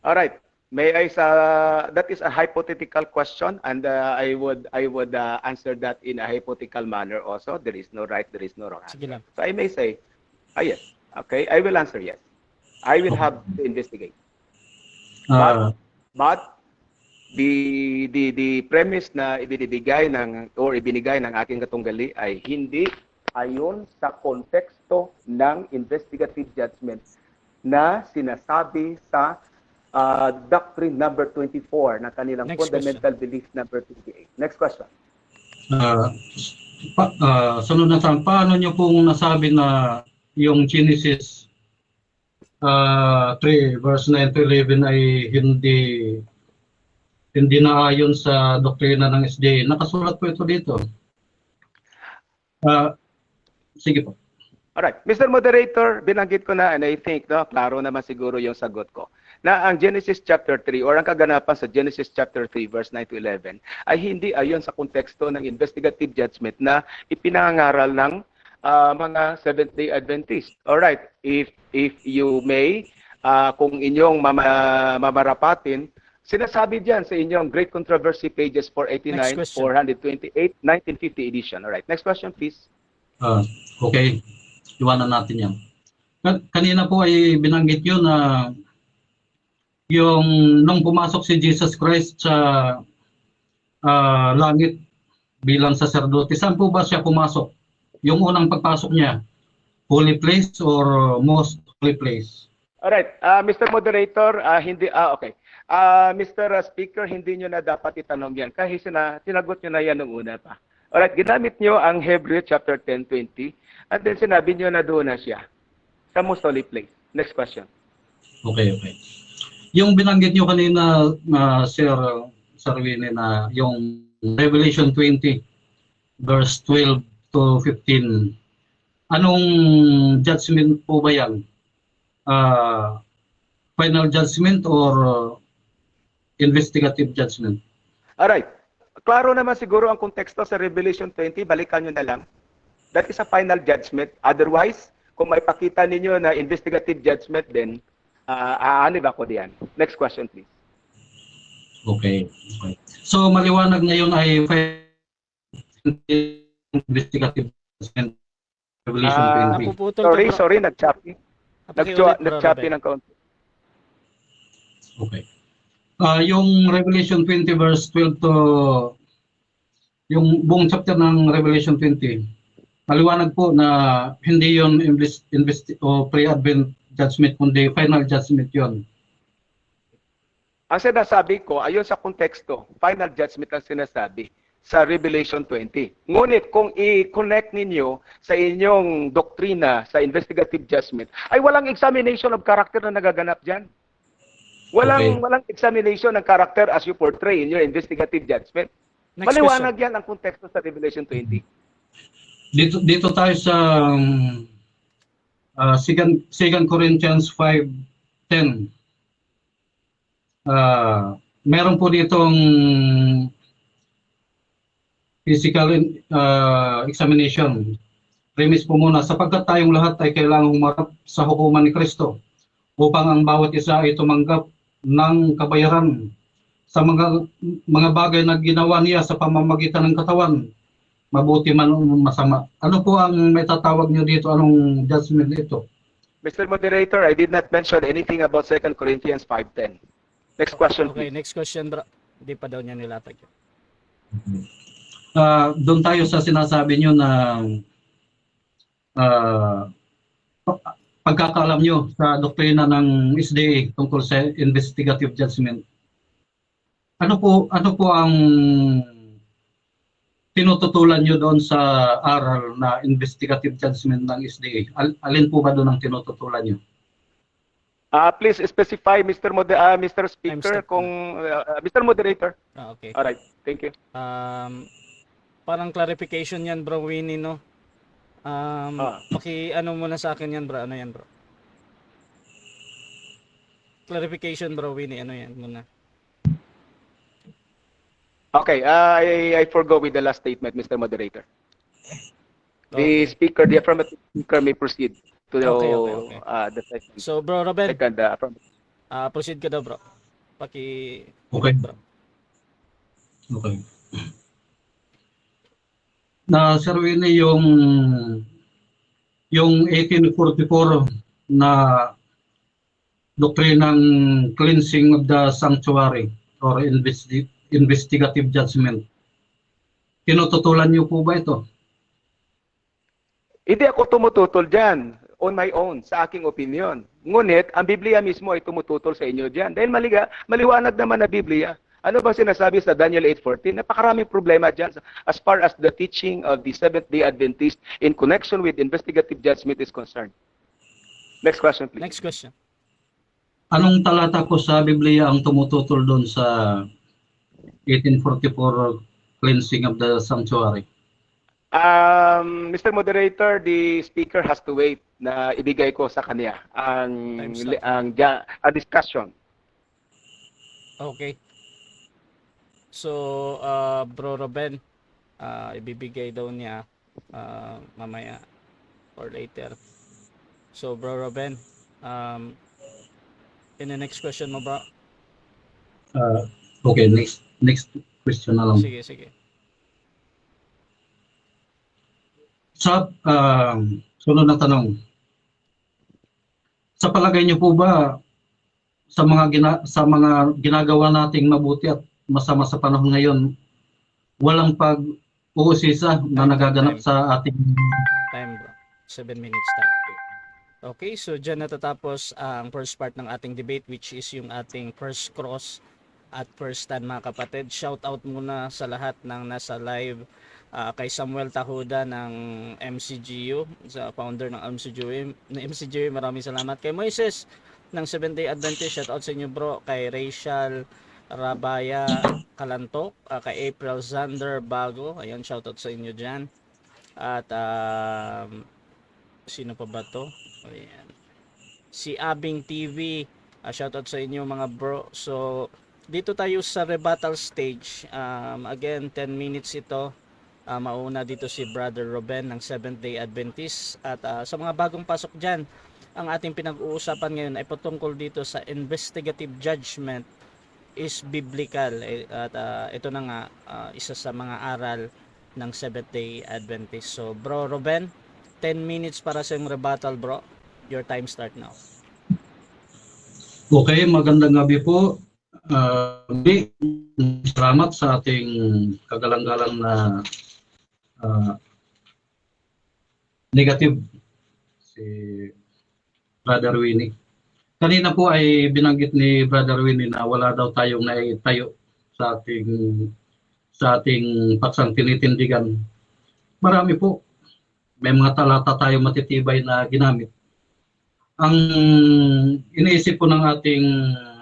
Alright. That is a hypothetical question, and I would answer that in a hypothetical manner also. There is no right, there is no wrong answer. So I may say, yes. Okay, I will answer yes. I will have to investigate. But the premise na ibinigay ng aking katunggali ay hindi ayon sa konteksto ng investigative judgment na sinasabi sa doctrine number 24 na kanilang fundamental belief number 28. Next question. Sunod na tanong, paano nyo pong nasabi na yung Genesis 3 verse 9 to 11 ay hindi na ayon sa doktrina ng SDA? Nakasulat po ito dito. Sige po. Alright. Mr. Moderator, binanggit ko na and I think klaro naman siguro yung sagot ko na ang Genesis chapter 3 or ang kaganapan sa Genesis chapter 3 verse 9 to 11 ay hindi ayon sa konteksto ng investigative judgment na ipinangaral ng mga Seventh-day Adventist. Alright, if you may, kung inyong mamarapatin, sinasabi diyan sa inyong Great Controversy pages 489, 428, 1950 edition. Alright, next question please. Okay, iwanan natin yan. Kanina po ay binanggit yun na yung nung pumasok si Jesus Christ sa langit bilang saserdote, saan po ba siya pumasok? Yung unang pagpasok niya, holy place or most holy place? Alright, Mr. Moderator, hindi, okay. Mr. Speaker, hindi nyo na dapat itanong yan kasi sinagot nyo na yan nung una pa. Alright, ginamit nyo ang Hebrew chapter 10:20 and then sinabi nyo na doon na siya sa most holy place. Next question. Okay. Yung binanggit nyo kanina, Sir Winnie, na yung Revelation 20, verse 12 to 15, Anong judgment po ba yan? Final judgment or investigative judgment? Alright. Klaro naman siguro ang konteksto sa Revelation 20, balikan nyo na lang. That is a final judgment. Otherwise, kung may pakita ninyo na investigative judgment din, aanib ako diyan. Next question, please. Okay. So maliwanag ngayon ay investigative judgment Revelation 20. Napuputol Sorry, ka, bro. sorry, nag-choppy. Pakiulit, bro, Nag-choppy Robin. ng kaunti. Okay. Yung Revelation 20 verse 12 to yung buong chapter ng Revelation 20, maliwanag po na hindi yon o pre-advent judgment kundi final judgment yon. Ang sinasabi ko, ayon sa konteksto, final judgment ang sinasabi sa Revelation 20. Ngunit kung i-connect ninyo sa inyong doktrina sa investigative judgment, ay walang examination of character na nagaganap dyan. Walang examination ng character as you portray in your investigative judgment. Next Maliwanag yan ang konteksto sa Revelation 20. Dito tayo sa 2 Corinthians 5:10. Meron po ditong physical examination. Premise po muna, sapagkat tayong lahat ay kailangang humarap sa hukuman ni Kristo upang ang bawat isa ay tumanggap ng kabayaran sa mga bagay na ginawa niya sa pamamagitan ng katawan, mabuti man o masama. Ano po ang may tatawag niyo dito? Anong judgment dito? Mr. Moderator, I did not mention anything about 2 Corinthians 5:10. Next question, Okay, please. next question, bro. Hindi pa daw niya nilatag yun. Doon tayo sa sinasabi niyo na pagkakaalam nyo sa doktrina ng SDA tungkol sa investigative judgment. Ano po ang tinututulan nyo doon sa aral na investigative judgment ng SDA? Alin po ba doon ang tinututulan nyo? Please specify, Mr. Speaker, stop. kung Mr. Moderator. Okay. All right, thank you. Parang clarification yan, bro, Winnie, no? Ano muna sa akin yan, bro. Ano yan, bro? Clarification, bro, Winnie. Ano yan muna? Okay, I forgo with the last statement, Mr. Moderator. The Okay. speaker, the affirmative speaker may proceed to the, Okay. the second, So, bro, Robin, affirmative. proceed ka daw, bro. Okay. Bro. Okay. Na Sir Winnie, yung 1844 na doktrinang cleansing of the sanctuary or investigative judgment, tinututulan niyo po ba ito? Hindi ako tumututol dyan on my own, sa aking opinion. Ngunit, ang Biblia mismo ay tumututol sa inyo dyan. Dahil maliwanag naman na Biblia. Ano ba sinasabi sa Daniel 8:14? Napakaraming problema dyan as far as the teaching of the Seventh-day Adventist in connection with investigative judgment is concerned. Next question, please. Next question. Anong talata po sa Biblia ang tumututol doon sa 1844 cleansing of the sanctuary? Mr. Moderator, the speaker has to wait na ibigay ko sa kanya ang discussion. Okay. So, bro Robin, ibibigay daw niya mamaya or later. So, bro Robin, in the next question mo, bro? Okay, next question na lang. Sige. Sa sunod na tanong. Sa palagay niyo po ba sa mga ginagawa nating mabuti at masama sa panahon ngayon, walang pag-uusisa na nagaganap sa ating Time, bro. 7 minutes time. Okay, so dyan natatapos ang first part ng ating debate, which is yung ating first cross at first stand, mga kapatid. Shout out muna sa lahat ng nasa live, kay Samuel Tahuda ng MCGU, sa founder ng MCGU, maraming salamat. Kay Moises ng Seventh-day Adventist, shout out sa inyo, bro. Kay Rachel Rabaya Kalantok, kay April Zander Bago, ayan, shout out sa inyo dyan. At Sino pa ba to? Ayan. Si Abing TV. Shoutout sa inyo mga bro. So, dito tayo sa rebuttal stage. Again, 10 minutes ito. Mauna dito si Brother Ruben ng Seventh Day Adventist. At sa mga bagong pasok dyan, ang ating pinag-uusapan ngayon ay patungkol dito sa investigative judgment is biblical. At ito na nga, isa sa mga aral ng Seventh Day Adventist. So, Bro Ruben, 10 minutes para sa yung rebuttal, bro. Your time start now. Okay, magandang gabi po. Salamat sa ating kagalang-galang na negative si Brother Winnie. Kanina po ay binanggit ni Brother Winnie na wala daw tayong naitayo sa ating paksang tinitindigan. Marami po. May mga talata tayo matitibay na ginamit. Ang iniisip po ng ating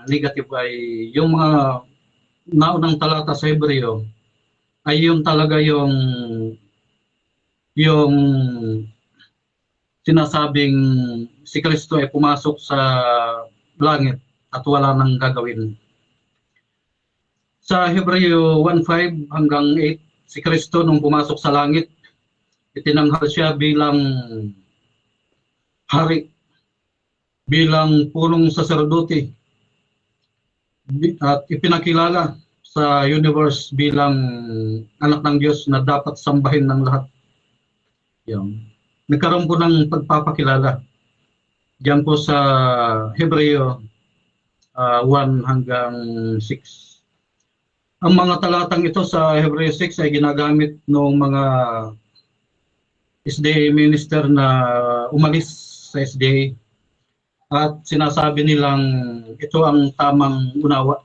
negative ay yung mga naunang talata sa Hebreo ay yung talaga yung sinasabing si Kristo ay pumasok sa langit at wala nang gagawin. Sa Hebreo 1:5 hanggang 8, si Kristo nung pumasok sa langit, itinanghal siya bilang hari, bilang punong saserdote, at ipinakilala sa universe bilang anak ng Diyos na dapat sambahin ng lahat. Yan. Nagkaroon po ng pagpapakilala. Diyan po sa Hebreo 1 hanggang 6. Ang mga talatang ito sa Hebreo 6 ay ginagamit ng mga SDA minister na umalis sa SDA. At sinasabi nilang ito ang tamang unawa.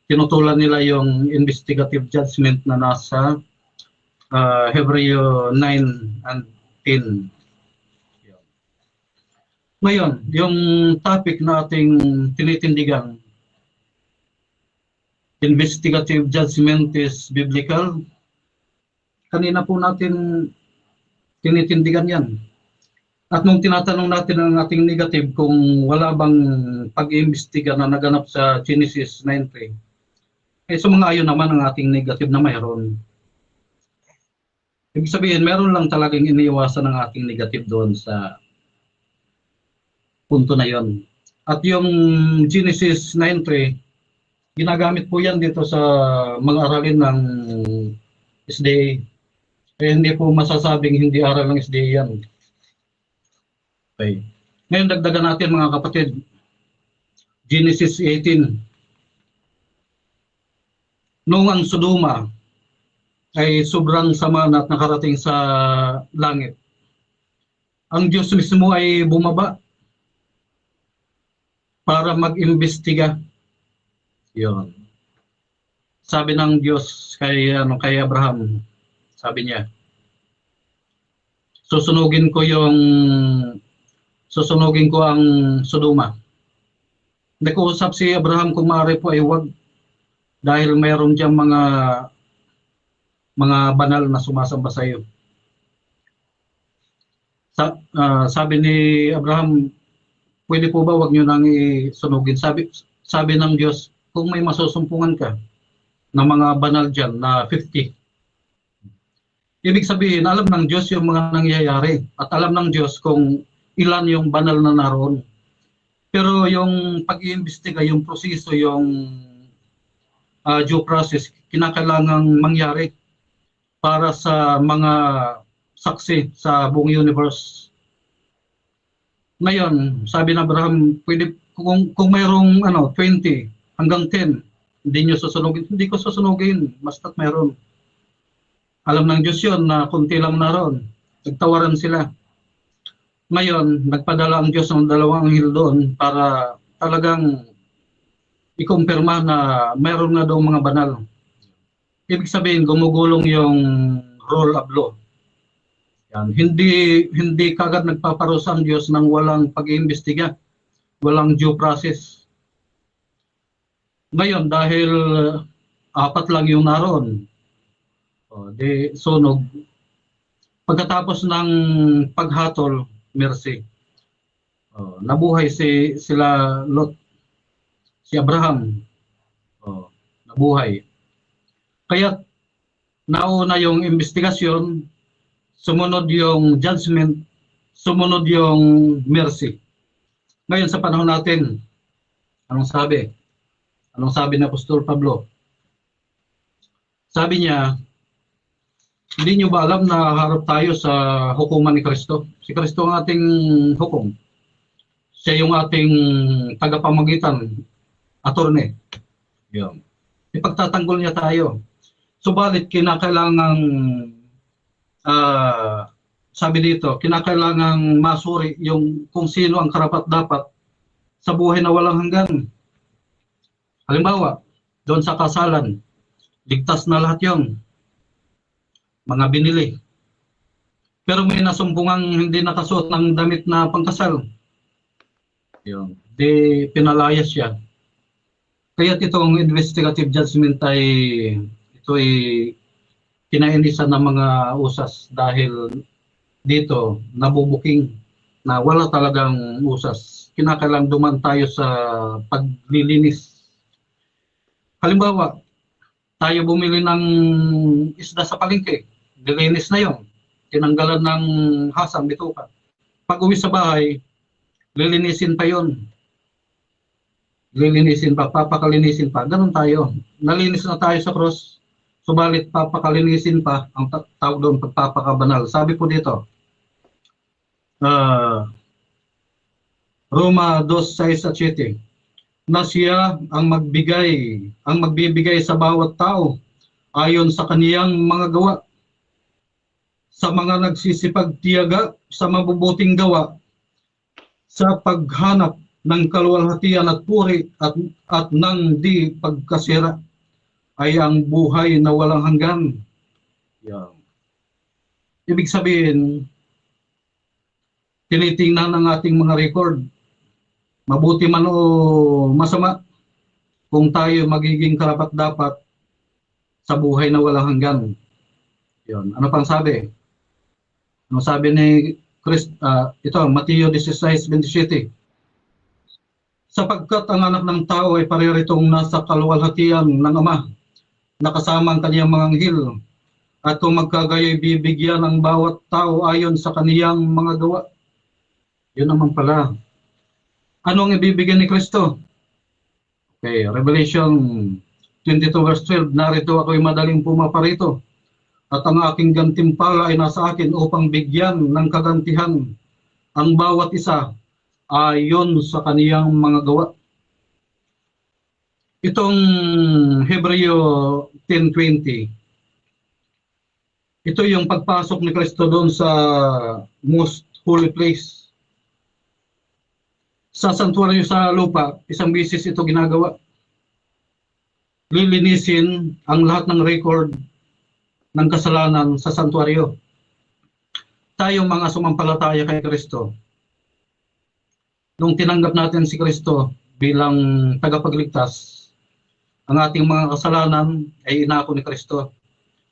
Tinutulan nila yung investigative judgment na nasa Hebreo 9 and 10. Ngayon, yung topic na ating tinitindigan, investigative judgment is biblical. Kanina po natin tinitindigan yan. At nung tinatanong natin ang ating negative kung wala bang pag-iimbestiga na naganap sa Genesis 9:3, eh sumang-ayon naman ang ating negative na mayroon. Ibig sabihin, meron lang talagang iniiwasan ng ating negative doon sa punto na yon. At yung Genesis 9:3, ginagamit po yan dito sa mga aralin ng SDA. Eh, hindi po masasabing hindi aral ng SDA yan. Okay. Ngayon dagdagan natin mga kapatid, Genesis 18. Noong ang Sodoma ay sobrang sama na at nakarating sa langit, ang Diyos mismo ay bumaba para mag-imbestiga. Yun. Sabi ng Diyos kay Abraham, sabi niya, susunugin ko ang Sodoma. Nag-uusap si Abraham kung maaari po ay wag, dahil mayroon diyang mga banal na sumasamba sa iyo. Sabi ni Abraham, pwede po ba wag niyo nang isunugin? Sabi ng Diyos, kung may masusumpungan ka ng mga banal dyan na 50. Ibig sabihin, alam ng Diyos yung mga nangyayari at alam ng Diyos kung ilan yung banal na naroon. Pero yung pag-iimbestiga, yung proseso, yung due process, kinakailangang mangyari para sa mga saksi sa buong universe. Ngayon, sabi ng Abraham, pwede, kung mayroong 20 hanggang 10, hindi nyo susunugin. Hindi ko susunugin, basta't mayroon. Alam ng Diyos yun na kunti lang naroon. Nagtawaran sila. Ngayon, nagpadala ang Diyos ng 2 anghel doon para talagang ikumpirma na mayroon nga daw mga banal. Ibig sabihin, gumugulong yung rule of law. Yan. Hindi kagad nagpaparusa ang Diyos ng walang pag-iimbestiga, walang due process. Ngayon, dahil 4 lang yung naroon, di sunog. Pagkatapos ng paghatol, mercy. Nabuhay sila Lot, si Abraham. Nabuhay. Kaya nauna yung investigasyon, sumunod yung judgment, sumunod yung mercy. Ngayon sa panahon natin, anong sabi? Anong sabi ni Apostol Pablo? Sabi niya, hindi nyo ba alam na harap tayo sa hukuman ni Kristo? Si Kristo ang ating hukom. Siya yung ating tagapamagitan, attorney. Yun. Ipagtatanggol niya tayo. Subalit kinakailangang, sabi dito, kinakailangang masuri yung kung sino ang karapat-dapat sa buhay na walang hanggan. Halimbawa, doon sa kasalan, ligtas na lahat yon, mga binili. Pero may nasumpungang hindi nakasuot ng damit na pangkasal. Yun. Di pinalayas siya. Kaya itong investigative judgment ay kinainisan ng mga usas dahil dito nabubuking na wala talagang usas. Kinakailangan duman tayo sa paglilinis. Halimbawa, tayo bumili ng isda sa palengke, nilinis na yon, tinanggalan ng hasang, bituka. Pag uwi sa bahay, lilinisin pa yon. Lilinisin pa, papakalinisin pa. Ganun tayo. Nalinis na tayo sa cross, subalit papakalinisin pa, ang tawag doon pagpapakabanal. Sabi po dito, Roma 2:6-7, na siya ang magbibigay sa bawat tao ayon sa kaniyang mga gawa, sa mga nagsisipagtiyaga sa mabubuting gawa, sa paghanap ng kaluwalhatian at puri at ng di pagkasira, ay ang buhay na walang hanggan. Yan. Ibig sabihin, tinitingnan ng ating mga record, mabuti man o masama, kung tayo magiging karapat-dapat sa buhay na walang hanggan. Yun. Ano pang sabi? Ano sabi ni ito, Mateo 16:27. Sapagkat ang anak ng tao ay pariritong nasa kaluwalhatian ng Ama, nakasama ang kaniyang mga anghel, at kung magkagayoy bibigyan ng bawat tao ayon sa kaniyang mga gawa. Yun naman pala. Anong ibibigay ni Kristo? Okay, Revelation 22:12, narito ako'y madaling pumaparito, at ang aking gantimpala ay nasa akin upang bigyan ng kagantihan ang bawat isa ayon sa kaniyang mga gawa. Itong Hebreo 10:20, ito yung pagpasok ni Kristo doon sa most holy place. Sa santuaryo sa lupa, isang bisis ito ginagawa. Lilinisin ang lahat ng record ng kasalanan sa santuaryo. Tayong mga sumampalataya kay Kristo, nung tinanggap natin si Kristo bilang tagapagligtas, ang ating mga kasalanan ay inako ni Kristo.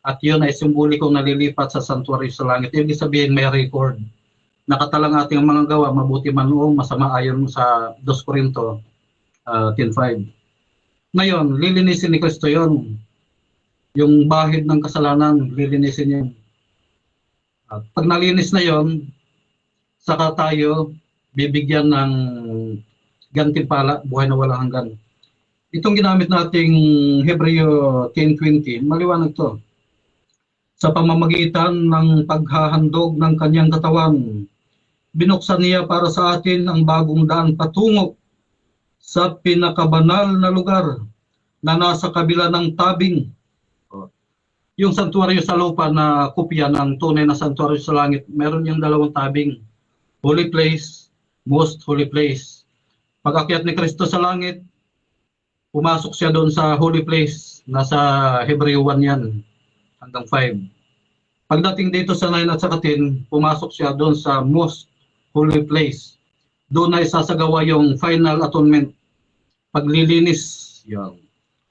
At yun ay simbolikong nalilipat sa santuaryo sa langit. Ibig sabihin may record. Nakatalang ating mga gawa, mabuti man o masama, ayon sa 2 Corinto 10:5. Ngayon, lilinisin ni Kristo yon. Yung bahid ng kasalanan, lilinisin yun. At pag nalinis na yon, saka tayo bibigyan ng gantimpala, buhay na walang hanggan. Itong ginamit nating Hebreo 10:20, maliwanag to. Sa pamamagitan ng paghahandog ng kanyang katawan, binuksan niya para sa atin ang bagong daan patungo sa pinakabanal na lugar na nasa kabila ng tabing. Yung santuaryo sa lupa na kopya ng tunay na santuaryo sa langit, meron yung dalawang tabing. Holy place, most holy place. Pag-akyat ni Kristo sa langit, pumasok siya doon sa holy place. Nasa Hebreo 1 yan, hanggang 5. Pagdating dito sa 9 at sa 10, pumasok siya doon sa most holy place. Doon na isasagawa yung final atonement, paglilinis. Yan.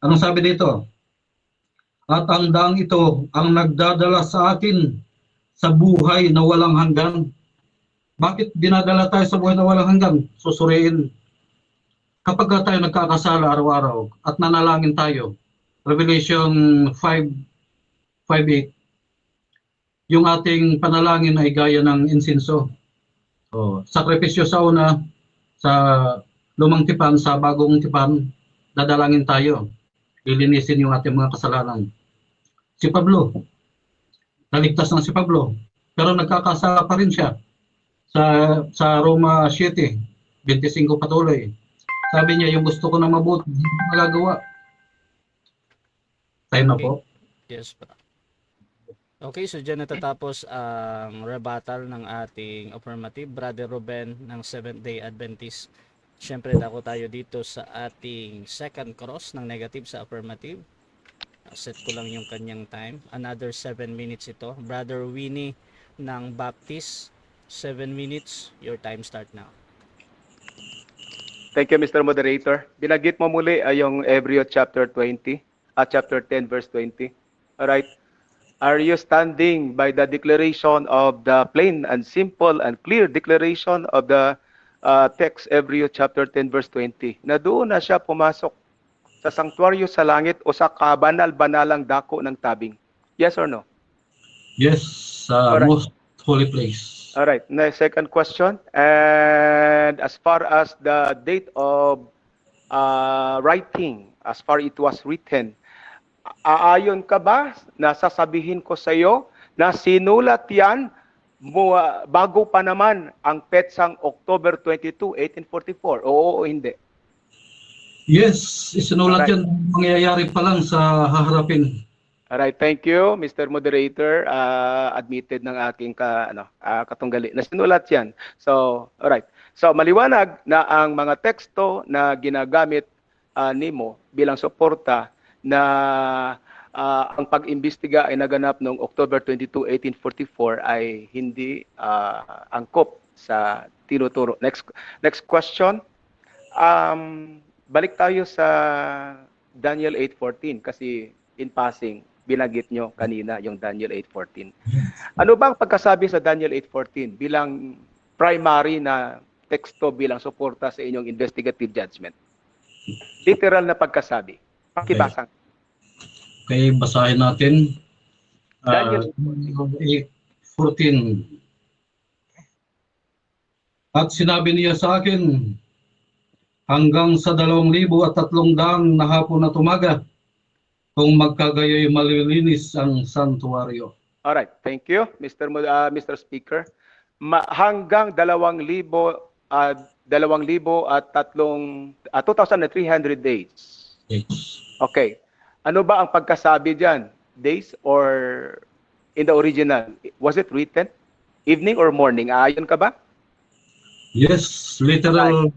Anong sabi dito? At ang daang ito ang nagdadala sa atin sa buhay na walang hanggan. Bakit dinadala tayo sa buhay na walang hanggan? Susuriin. Kapag tayo nagkakasala araw-araw at nanalangin tayo, Revelation 5:8, yung ating panalangin ay gaya ng insinso. So, sakripisyo sa una, sa lumang tipan, sa bagong tipan, dadalangin tayo. Lilinisin yung ating mga kasalanan. Si Pablo, naligtas na si Pablo, pero nagkakasala pa rin siya. Sa Roma 7:25 patuloy. Sabi niya, yung gusto ko na mabuti, hindi ko magagawa. Time na po. Yes pa. Okay, so dyan natatapos ang rebuttal ng ating affirmative, Brother Ruben ng Seventh-day Adventist. Siyempre, dako tayo dito sa ating second cross ng negative sa affirmative. Set ko lang yung kanyang time. Another 7 minutes ito. Brother Winnie ng Baptist, 7 minutes. Your time start now. Thank you, Mr. Moderator. Binanggit mo muli yung Hebreo chapter 20, chapter 10, verse 20. All right. Are you standing by the declaration of the plain and simple and clear declaration of the text, Hebreo chapter 10, verse 20, na doon na siya pumasok sa sanctuaryo sa langit o sa kabanal-banalang dako ng tabing? Yes or no? Yes, Alright. most holy place. All right. Next, second question. And as far as the date of writing, as far it was written, aayon ka ba na sasabihin ko sa iyo na sinulat yan bago pa naman ang petsang October 22, 1844? Oo o hindi? Yes, isinulat Alright. yan. Mangyayari pa lang sa haharapin. Alright, thank you, Mr. Moderator. Admitted ng aking katunggali na sinulat yan. So, alright. So, maliwanag na ang mga teksto na ginagamit nimo bilang suporta na ang pag-imbestiga ay naganap noong October 22, 1844 ay hindi angkop sa tinuturo. Next question. Balik tayo sa Daniel 8:14 kasi in passing binanggit nyo kanina yung Daniel 8:14. Ano ba ang pagkasabi sa Daniel 8:14 bilang primary na teksto bilang suporta sa inyong investigative judgment? Literal na pagkasabi. Pakibasa. Okay, basahin natin. Daniel 8:14. At sinabi niya sa akin, hanggang sa 2,300 na hapon na tumaga, kung magkagayoy malilinis ang santuario. Alright, thank you, Mr. Speaker. Hanggang 2,300 days. Yes. Okay. Ano ba ang pagkasabi diyan? Days or in the original? Was it written? Evening or morning? Ayon ka ba? Yes, literal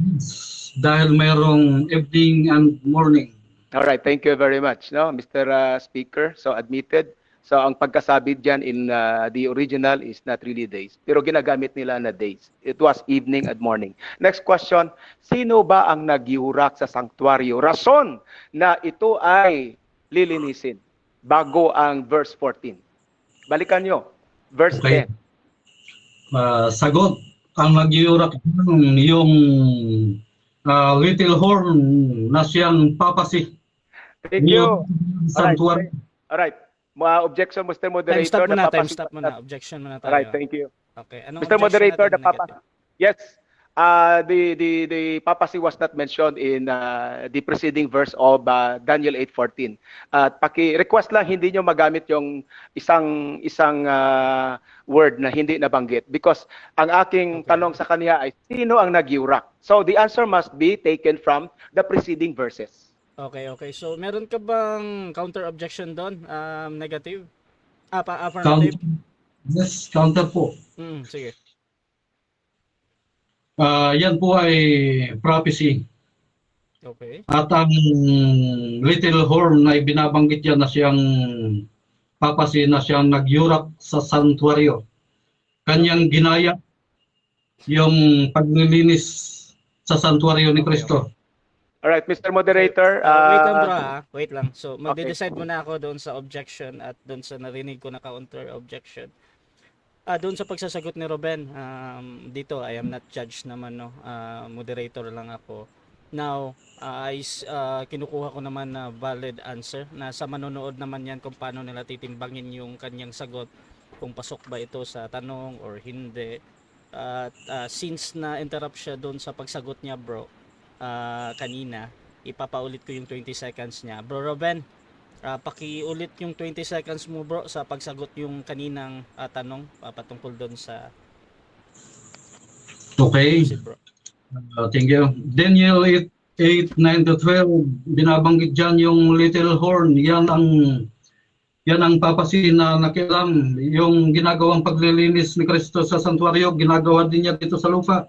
dahil mayroong evening and morning. All right, thank you very much, no, Mr. Speaker. So admitted. So ang pagkasabi diyan in the original is not really days, pero ginagamit nila na days. It was evening and morning. Next question, sino ba ang nagyurak sa sanctuaryo? Rason na ito ay lilinisin bago ang verse 14. Balikan nyo, verse Okay. 10. Sagot, ang nagyurak yung little horn na siyang papasi. Thank you. Santuario. Alright. Objection, Mr. Time Moderator. stop muna, the time papasi- stop muna. Objection muna tayo. Alright, thank you. Okay. Anong Mr. objection Moderator, natin? the papacy. Yes. The papacy was not mentioned in the preceding verse of Daniel 8:14. At paki-request lang hindi nyo magamit yung isang word na hindi nabanggit because ang aking tanong sa kanya ay sino ang nagyurak? So the answer must be taken from the preceding verses. Okay, okay. So, meron ka bang counter objection doon? Negative? Affirmative? Yes, counter po. Sige. Yan po ay prophecy. Okay. At ang little horn ay binabanggit yan na siyang papasi na siyang nagyurak sa santuario. Kanyang ginaya yung paglilinis sa santuario ni Kristo. Alright, Mr. Moderator. Wait lang bro ha. Wait lang. So, magde-decide muna ako doon sa objection at doon sa narinig ko na counter objection. doon sa pagsasagot ni Ruben, dito I am not judge naman, no. Moderator lang ako. Now, kinukuha ko naman na valid answer na sa manonood naman yan kung paano nila titimbangin yung kanyang sagot, kung pasok ba ito sa tanong or hindi. At since na-interrupt siya doon sa pagsagot niya, bro, kanina, ipapaulit ko yung 20 seconds niya. Bro Ruben, pakiulit yung 20 seconds mo, bro, sa pagsagot yung kaninang tanong patungkol doon sa Okay. bro. Thank you. Daniel 8, 9 to 12, binabanggit dyan yung little horn. Yan ang papasin na nakialam. Yung ginagawang paglilinis ni Kristo sa santuario, ginagawa din niya dito sa lupa.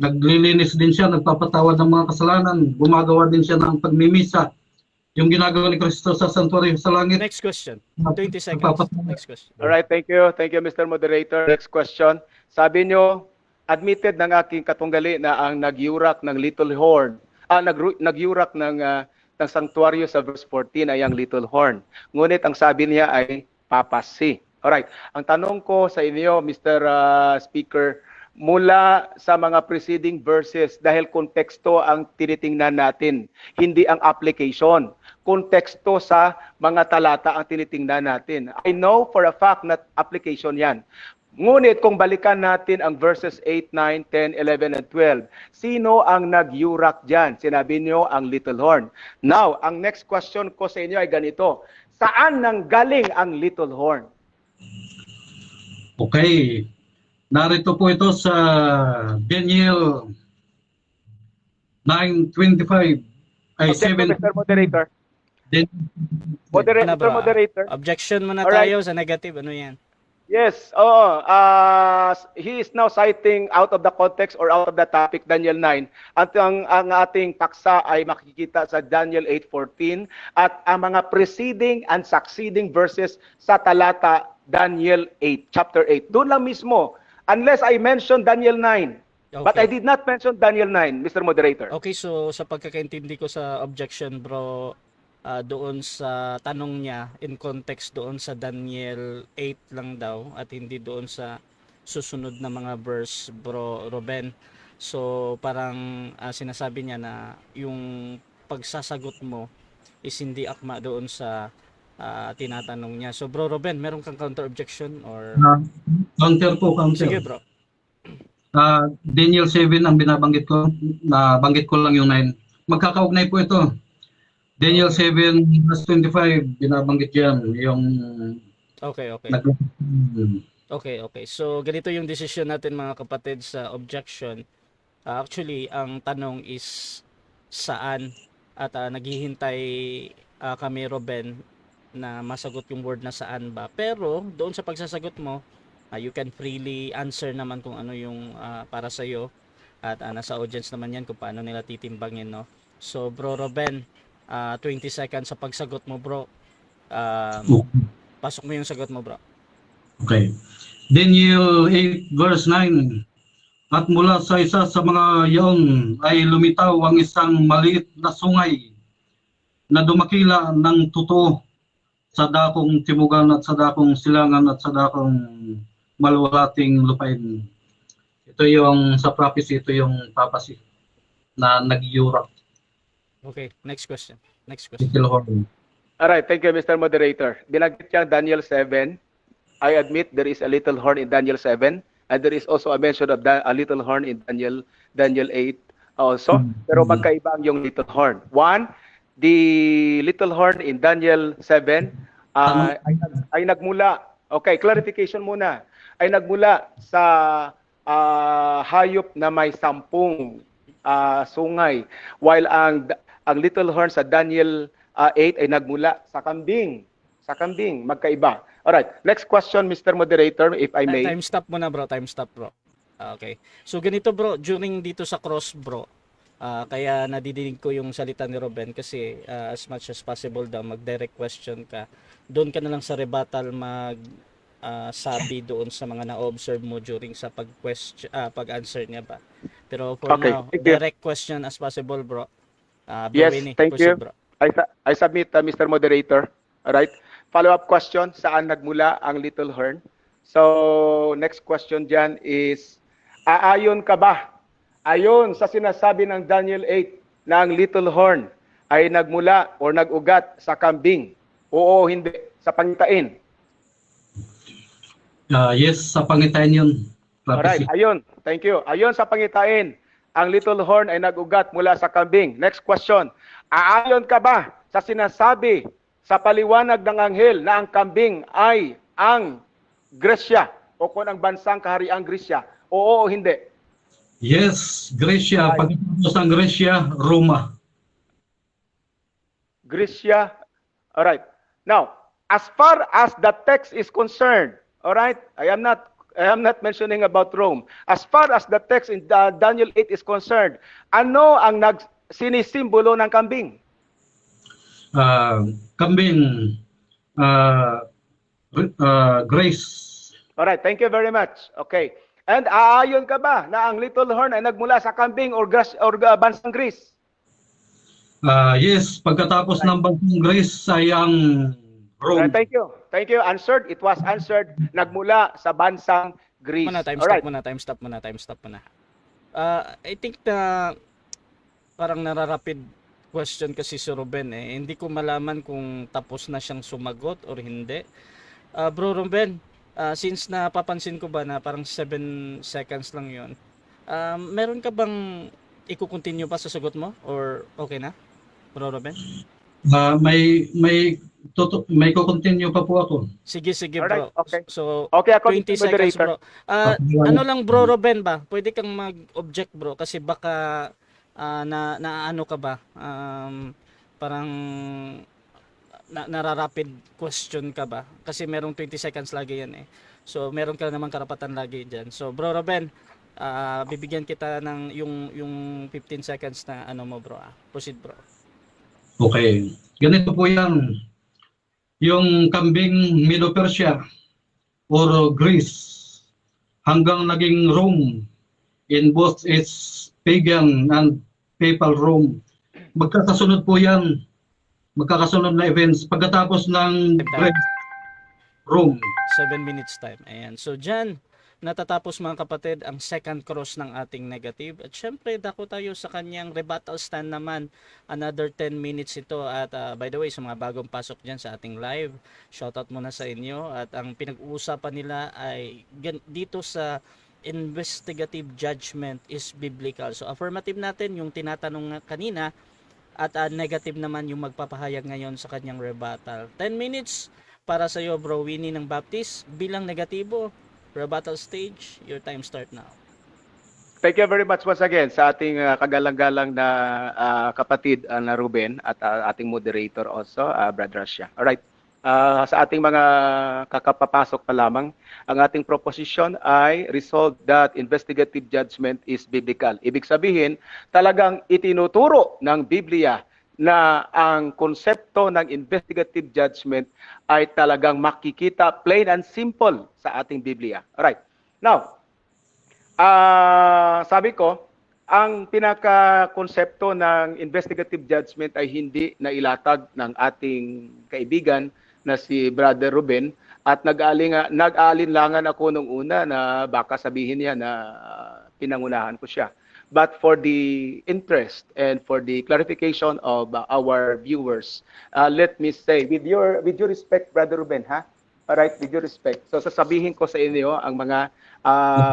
Naglilinis din siya, nagpapatawad ng mga kasalanan. Gumagawa din siya ng pagmimisa. Yung ginagawa ni Kristo sa santuario sa langit. Next question. 20 seconds. Next question. All right, thank you. Thank you, Mr. Moderator. Next question. Sabi nyo, admitted ng aking katunggali na ang nagyurak ng little horn, nagyurak ng sanctuaryo sa verse 14 ay ang little horn. Ngunit ang sabi niya ay papasi. All right. Ang tanong ko sa inyo, Mr. Speaker, mula sa mga preceding verses, dahil konteksto ang tinitingnan natin, hindi ang application. Konteksto sa mga talata ang tinitingnan natin. I know for a fact na application yan. Ngunit kung balikan natin ang verses 8, 9, 10, 11, and 12, sino ang nagyurak dyan? Sinabi niyo ang little horn. Now, ang next question ko sa inyo ay ganito. Saan nanggaling ang little horn? Okay. Narito po ito sa Daniel 9:25 ay Object 7. Mr. Moderator. Mr. Moderator. Objection muna Alright. tayo sa negative. Ano yan? Yes, he is now citing out of the context or out of the topic Daniel 9. At ang ating paksa ay makikita sa Daniel 8:14 at ang mga preceding and succeeding verses sa talata Daniel 8, chapter 8. Doon lang mismo, unless I mentioned Daniel 9. But I did not mention Daniel 9, Mr. Moderator. Okay, so sa pagkakaintindi ko sa objection, bro, doon sa tanong niya, in context doon sa Daniel 8 lang daw at hindi doon sa susunod na mga verse, bro Ruben. So parang sinasabi niya na yung pagsasagot mo is hindi akma doon sa tinatanong niya. So bro Ruben, meron kang counter objection or Counter. sige bro. Daniel 7 ang binabanggit ko. Nabanggit ko lang yung 9. Magkakaugnay po ito. Daniel 7 verse 25 binabanggit yan yung Okay. Okay. So ganito yung decision natin mga kapatid sa objection. Actually, ang tanong is saan at naghihintay kami Ruben na masagot yung word na saan ba. Pero doon sa pagsasagot mo, you can freely answer naman kung ano yung para sa iyo at nasa audience naman yan kung paano nila titimbangin, no. So bro Ruben, 20 seconds sa pagsagot mo, bro. Pasok mo yung sagot mo, bro. Okay. Daniel 8 verse 9. At mula sa isa sa mga iyon ay lumitaw ang isang maliit na sungay na dumakila ng tuto sa dakong timugan at sa dakong silangan at sa dakong maluwalating lupain. Ito yung sa prophecy, ito yung papasi na nagyurak. Okay, next question. Little horn. All right, thank you, Mr. Moderator. Binanggit niya Daniel 7. I admit there is a little horn in Daniel 7, and there is also a mention of a little horn in Daniel 8 also. Pero magkaiba ang yung little horn. One, the little horn in Daniel 7 ay nagmula. Okay, clarification muna. Ay nagmula sa hayop na may 10 sungay, while ang little horn sa Daniel 8 ay nagmula sa kambing. Magkaiba. Alright, next question, Mr. Moderator, if I may. Time stop muna, bro. Okay. So ganito, bro, during dito sa cross, bro, kaya nadidinig ko yung salita ni Ruben kasi as much as possible daw mag-direct question ka. Doon ka na lang sa rebuttal sabi doon sa mga na-observe mo during sa pag-answer niya ba. Pero for now, direct question as possible, bro. Yes, thank you. Bro. I submit, Mr. Moderator. Alright. Follow-up question, saan nagmula ang little horn? So, next question dyan is, aayon ka ba? Ayon sa sinasabi ng Daniel 8 na ang little horn ay nagmula o nag-ugat sa kambing. Oo o hindi, sa pangitain. Yes, sa pangitain yun. Alright, Prophecy. ayon. Thank you. Ayon sa pangitain, ang little horn ay nag-ugat mula sa kambing. Next question. Aayon ka ba sa sinasabi sa paliwanag ng anghel na ang kambing ay ang Gresya o kung ang bansang kahariang Gresya? Oo o hindi? Yes, Gresya. Right. Pagkatapos ng Gresya, Roma. Gresya. Alright. Now, as far as the text is concerned, alright, I am not mentioning about Rome. As far as the text in Daniel 8 is concerned, ano ang sinisimbolo ng kambing? Kambing, grace. Alright, thank you very much. Okay. And aayon ka ba na ang little horn ay nagmula sa kambing or bansang Greece? Yes, pagkatapos ng bansang Greece ay ang Rome. Thank you. Thank you. Answered. It was answered. Nagmula sa bansang Greece. Time Alright. stop muna. I think na parang nararapid question kasi si Ruben eh. Hindi ko malaman kung tapos na siyang sumagot or hindi. Bro Ruben, since napapansin ko ba na parang 7 seconds lang yon, meron ka bang i-continue pa sa sagot mo or okay na, Bro Ruben? May ko-continue pa po ako. Sige bro. Alright, okay. So Okay, ako 20 seconds bro. Ano lang bro Ruben ba? Pwede kang mag-object bro kasi baka na ano ka ba? Parang nararapid question ka ba? Kasi merong 20 seconds lagi yan eh. So meron ka namang karapatan lagi diyan. So Bro Ruben, bibigyan kita ng yung 15 seconds na ano mo bro. Proceed bro. Okay. Ganito po yan. Yung kambing Medo-Persia or Greece hanggang naging Rome in both its pagan and papal Rome. Magkakasunod po yan. Magkakasunod na events pagkatapos ng Greece, Rome. 7 minutes time. Ayan. So dyan, natatapos mga kapatid ang second cross ng ating negative. At syempre, dako tayo sa kanyang rebuttal stand naman. Another 10 minutes ito. At by the way, sa mga bagong pasok dyan sa ating live, shoutout muna sa inyo. At ang pinag-uusapan nila ay dito sa investigative judgment is biblical. So affirmative natin yung tinatanong kanina at negative naman yung magpapahayag ngayon sa kanyang rebuttal. 10 minutes para sa iyo bro Winnie ng Baptist bilang negatibo. Rebuttal stage, your time start now. Thank you very much once again sa ating kagalang-galang na kapatid na Ruben at ating moderator also, Brad Russia. Alright. Sa ating mga kakapapasok pa lamang, ang ating proposition ay resolved that investigative judgment is biblical. Ibig sabihin, talagang itinuturo ng Biblia na ang konsepto ng investigative judgment ay talagang makikita plain and simple sa ating Biblia. Alright. Now, sabi ko, ang pinaka-konsepto ng investigative judgment ay hindi nailatag ng ating kaibigan na si Brother Ruben at nag-aalinlangan ako nung una na baka sabihin niya na pinangunahan ko siya. But for the interest and for the clarification of our viewers, let me say, with your respect, Brother Ruben, ha? Alright, with your respect. So sasabihin ko sa inyo ang mga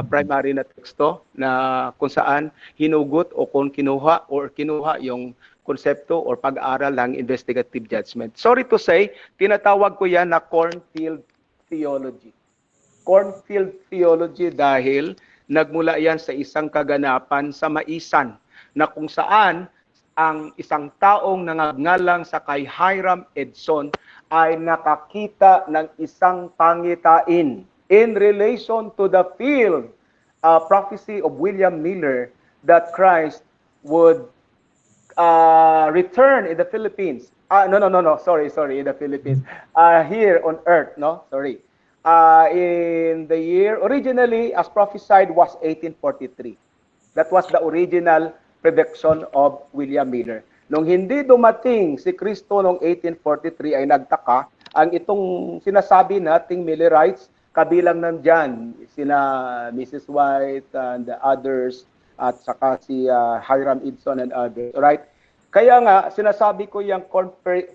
primary na teksto na kung saan hinugot o kung kinuha yung konsepto or pag-aaral ng investigative judgment. Sorry to say, tinatawag ko yan na cornfield theology. Cornfield theology dahil nagmula yan sa isang kaganapan sa Maisan na kung saan ang isang taong nangagngalang sa kay Hiram Edson ay nakakita ng isang pangitain in relation to the field prophecy of William Miller that Christ would return in the Philippines. Sorry, in the Philippines. Here on earth, in the year, originally as prophesied was 1843. That was the original prediction of William Miller. Nung hindi dumating si Kristo noong 1843 ay nagtaka ang itong sinasabi nating Millerites kabilang nandyan sina Mrs. White and the others at saka si Hiram Edson and others. Alright? Kaya nga, sinasabi ko yung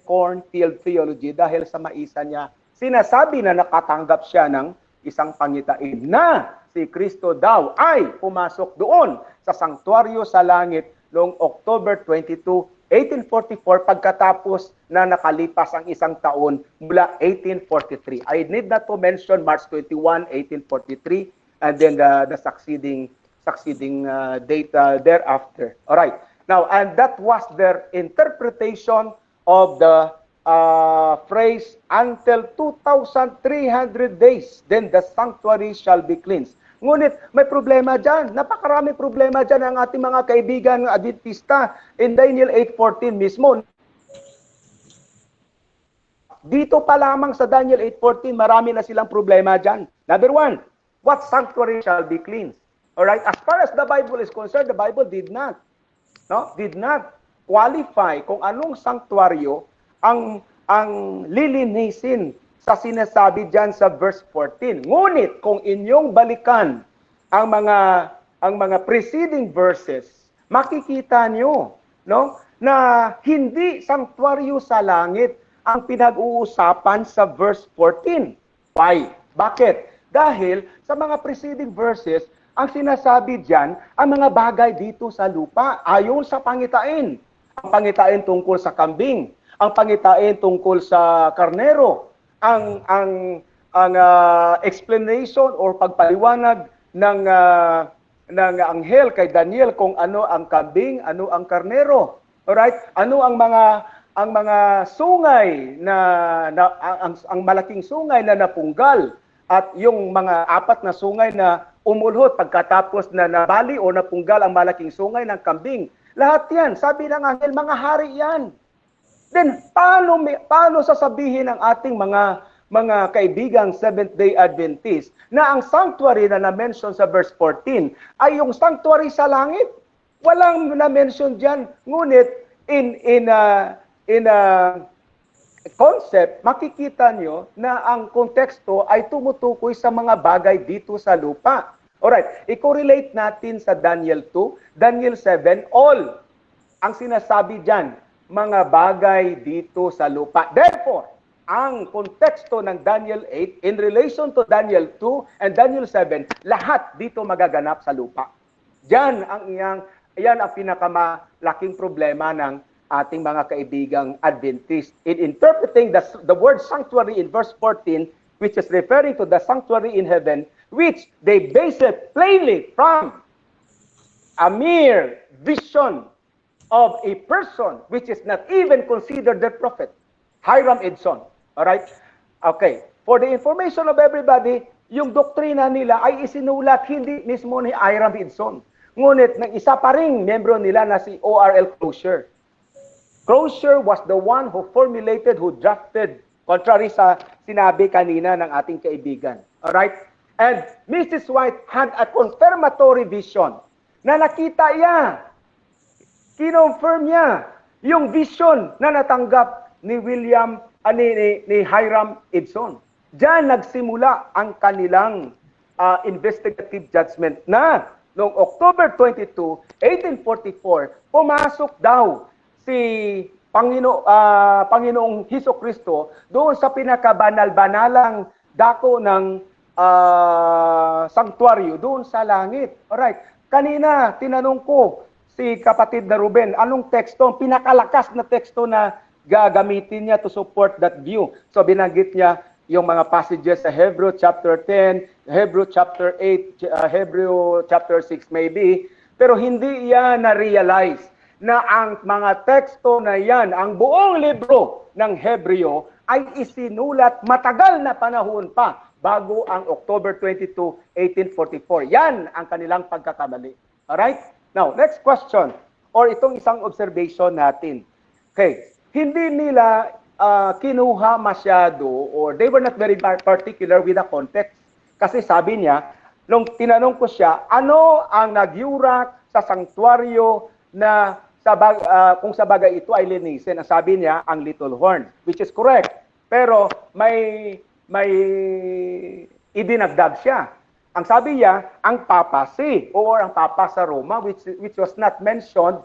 cornfield theology dahil sa maisa niya, sinasabi na nakatanggap siya ng isang pangitain na si Kristo daw ay pumasok doon sa sanktuaryo sa langit noong October 22, 1844 pagkatapos na nakalipas ang isang taon mula 1843. I need not to mention March 21, 1843 and then the succeeding date thereafter. All right. Now, and that was their interpretation of the phrase until 2,300 days, then the sanctuary shall be cleansed. Ngunit may problema dyan. Napakarami problema dyan ang ating mga kaibigan Adventista in Daniel 8:14 mismo. Dito pa lamang sa Daniel 8:14, marami na silang problema dyan. Number one, what sanctuary shall be cleansed? Alright, as far as the Bible is concerned, the Bible did not qualify kung anong sanktuaryo ang lilinisin sa sinasabi diyan sa verse 14. Ngunit kung inyong balikan ang mga preceding verses, makikita nyo na hindi sanktuaryo sa langit ang pinag-uusapan sa verse 14. Why? Bakit? Dahil sa mga preceding verses, ang sinasabi diyan ang mga bagay dito sa lupa ayon sa pangitain. Ang pangitain tungkol sa kambing, ang pangitain tungkol sa karnero, ang explanation or pagpaliwanag ng anghel kay Daniel kung ano ang kambing, ano ang karnero. Alright? Ano ang mga sungay ang malaking sungay na napunggal at yung mga apat na sungay na umulhot pagkatapos na nabali o napunggal ang malaking sungay ng kambing. Lahat yan, sabi ng anghel, mga hari yan. Then, paano sasabihin ng ating mga kaibigang Seventh-day Adventist na ang sanctuary na na-mention sa verse 14 ay yung sanctuary sa langit? Walang na-mention dyan. Ngunit, in concept, makikita nyo na ang konteksto ay tumutukoy sa mga bagay dito sa lupa. Alright, i-correlate natin sa Daniel 2, Daniel 7, all ang sinasabi dyan, mga bagay dito sa lupa. Therefore, ang konteksto ng Daniel 8 in relation to Daniel 2 and Daniel 7, lahat dito magaganap sa lupa. Yan ang pinakamalaking problema ng ating mga kaibigang Adventist. In interpreting the word sanctuary in verse 14, which is referring to the sanctuary in heaven, which they base it plainly from a mere vision of a person which is not even considered the prophet, Hiram Edson. Alright? Okay. For the information of everybody, yung doktrina nila ay isinulat hindi mismo ni Hiram Edson. Ngunit ng isa pa ring membro nila na si O.R.L. Crozier. Crozier was the one who formulated, who drafted, contrary sa sinabi kanina ng ating kaibigan. Alright? And Mrs. White had a confirmatory vision na nakita niya, kinonfirm niya yung vision na natanggap ni ni Hiram Edson. Diyan nagsimula ang kanilang investigative judgment na noong October 22, 1844, pumasok daw si Panginoong Hesukristo doon sa pinakabanal-banalang dako ng sanktuaryo doon sa langit. Alright. Kanina, tinanong ko si kapatid na Ruben, anong teksto, pinakalakas na teksto na gagamitin niya to support that view? So binanggit niya yung mga passages sa Hebrew chapter 10, Hebrew chapter 8, Hebrew chapter 6 maybe, pero hindi yan na-realize na ang mga teksto na yan, ang buong libro ng Hebreo ay isinulat matagal na panahon pa bago ang October 22, 1844. Yan ang kanilang pagkakamali. Alright? Now, next question, or itong isang observation natin. Okay, hindi nila kinuha masyado, or they were not very particular with the context. Kasi sabi niya, nung tinanong ko siya, ano ang nagyurak sa sanktuaryo na kung sa bagay ito ay linisin? Ang sabi niya, ang little horn, which is correct. Pero may idinagdag siya. Ang sabi niya, ang papacy or ang papa sa Roma, which was not mentioned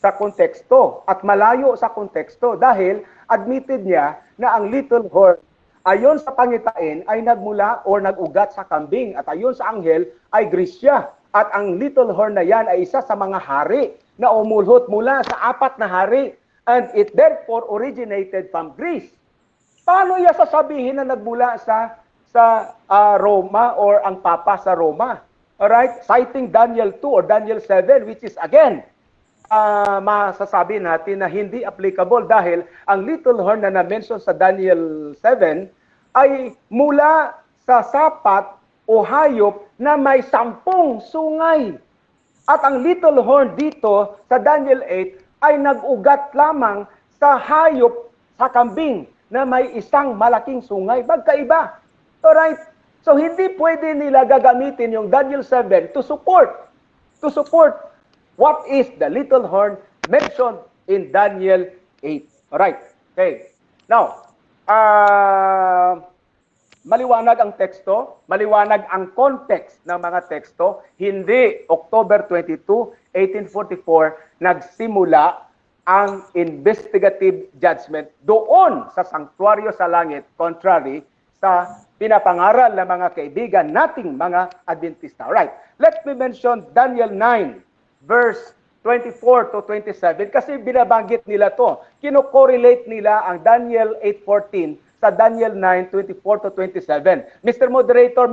sa konteksto at malayo sa konteksto dahil admitted niya na ang little horn ayon sa pangitain ay nagmula or nag-ugat sa kambing at ayon sa anghel ay Grisya. At ang little horn na yan ay isa sa mga hari na umulhot mula sa 4 na hari and it therefore originated from Greece. Paano niya sasabihin na nagmula sa Roma or ang papa sa Roma? Alright? Citing Daniel 2 or Daniel 7 which is again masasabi natin na hindi applicable dahil ang little horn na na-mention sa Daniel 7 ay mula sa sapat o hayop na may 10 sungay. At ang little horn dito sa Daniel 8 ay nag-ugat lamang sa hayop sa kambing na may isang malaking sungay. Magkaiba. Alright? So hindi pwede nila gagamitin yung Daniel 7 to support what is the little horn mentioned in Daniel 8. Alright. Okay. Now, maliwanag ang teksto, maliwanag ang context ng mga teksto. Hindi October 22, 1844 nagsimula ang investigative judgment doon sa sanktuaryo sa langit, contrary sa pinapangaral ng mga kaibigan nating mga Adventista. Alright. Let me mention Daniel 9 verse 24 to 27 kasi binabanggit nila to. Kino-correlate nila ang Daniel 8:14 sa Daniel 9:24 to 27. Mr. Moderator,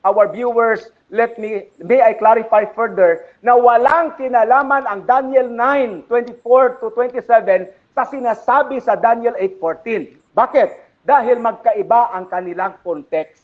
our viewers, may I clarify further na walang kinalaman ang Daniel 9:24 to 27 sa sinasabi sa Daniel 8:14. Bakit? Dahil magkaiba ang kanilang context.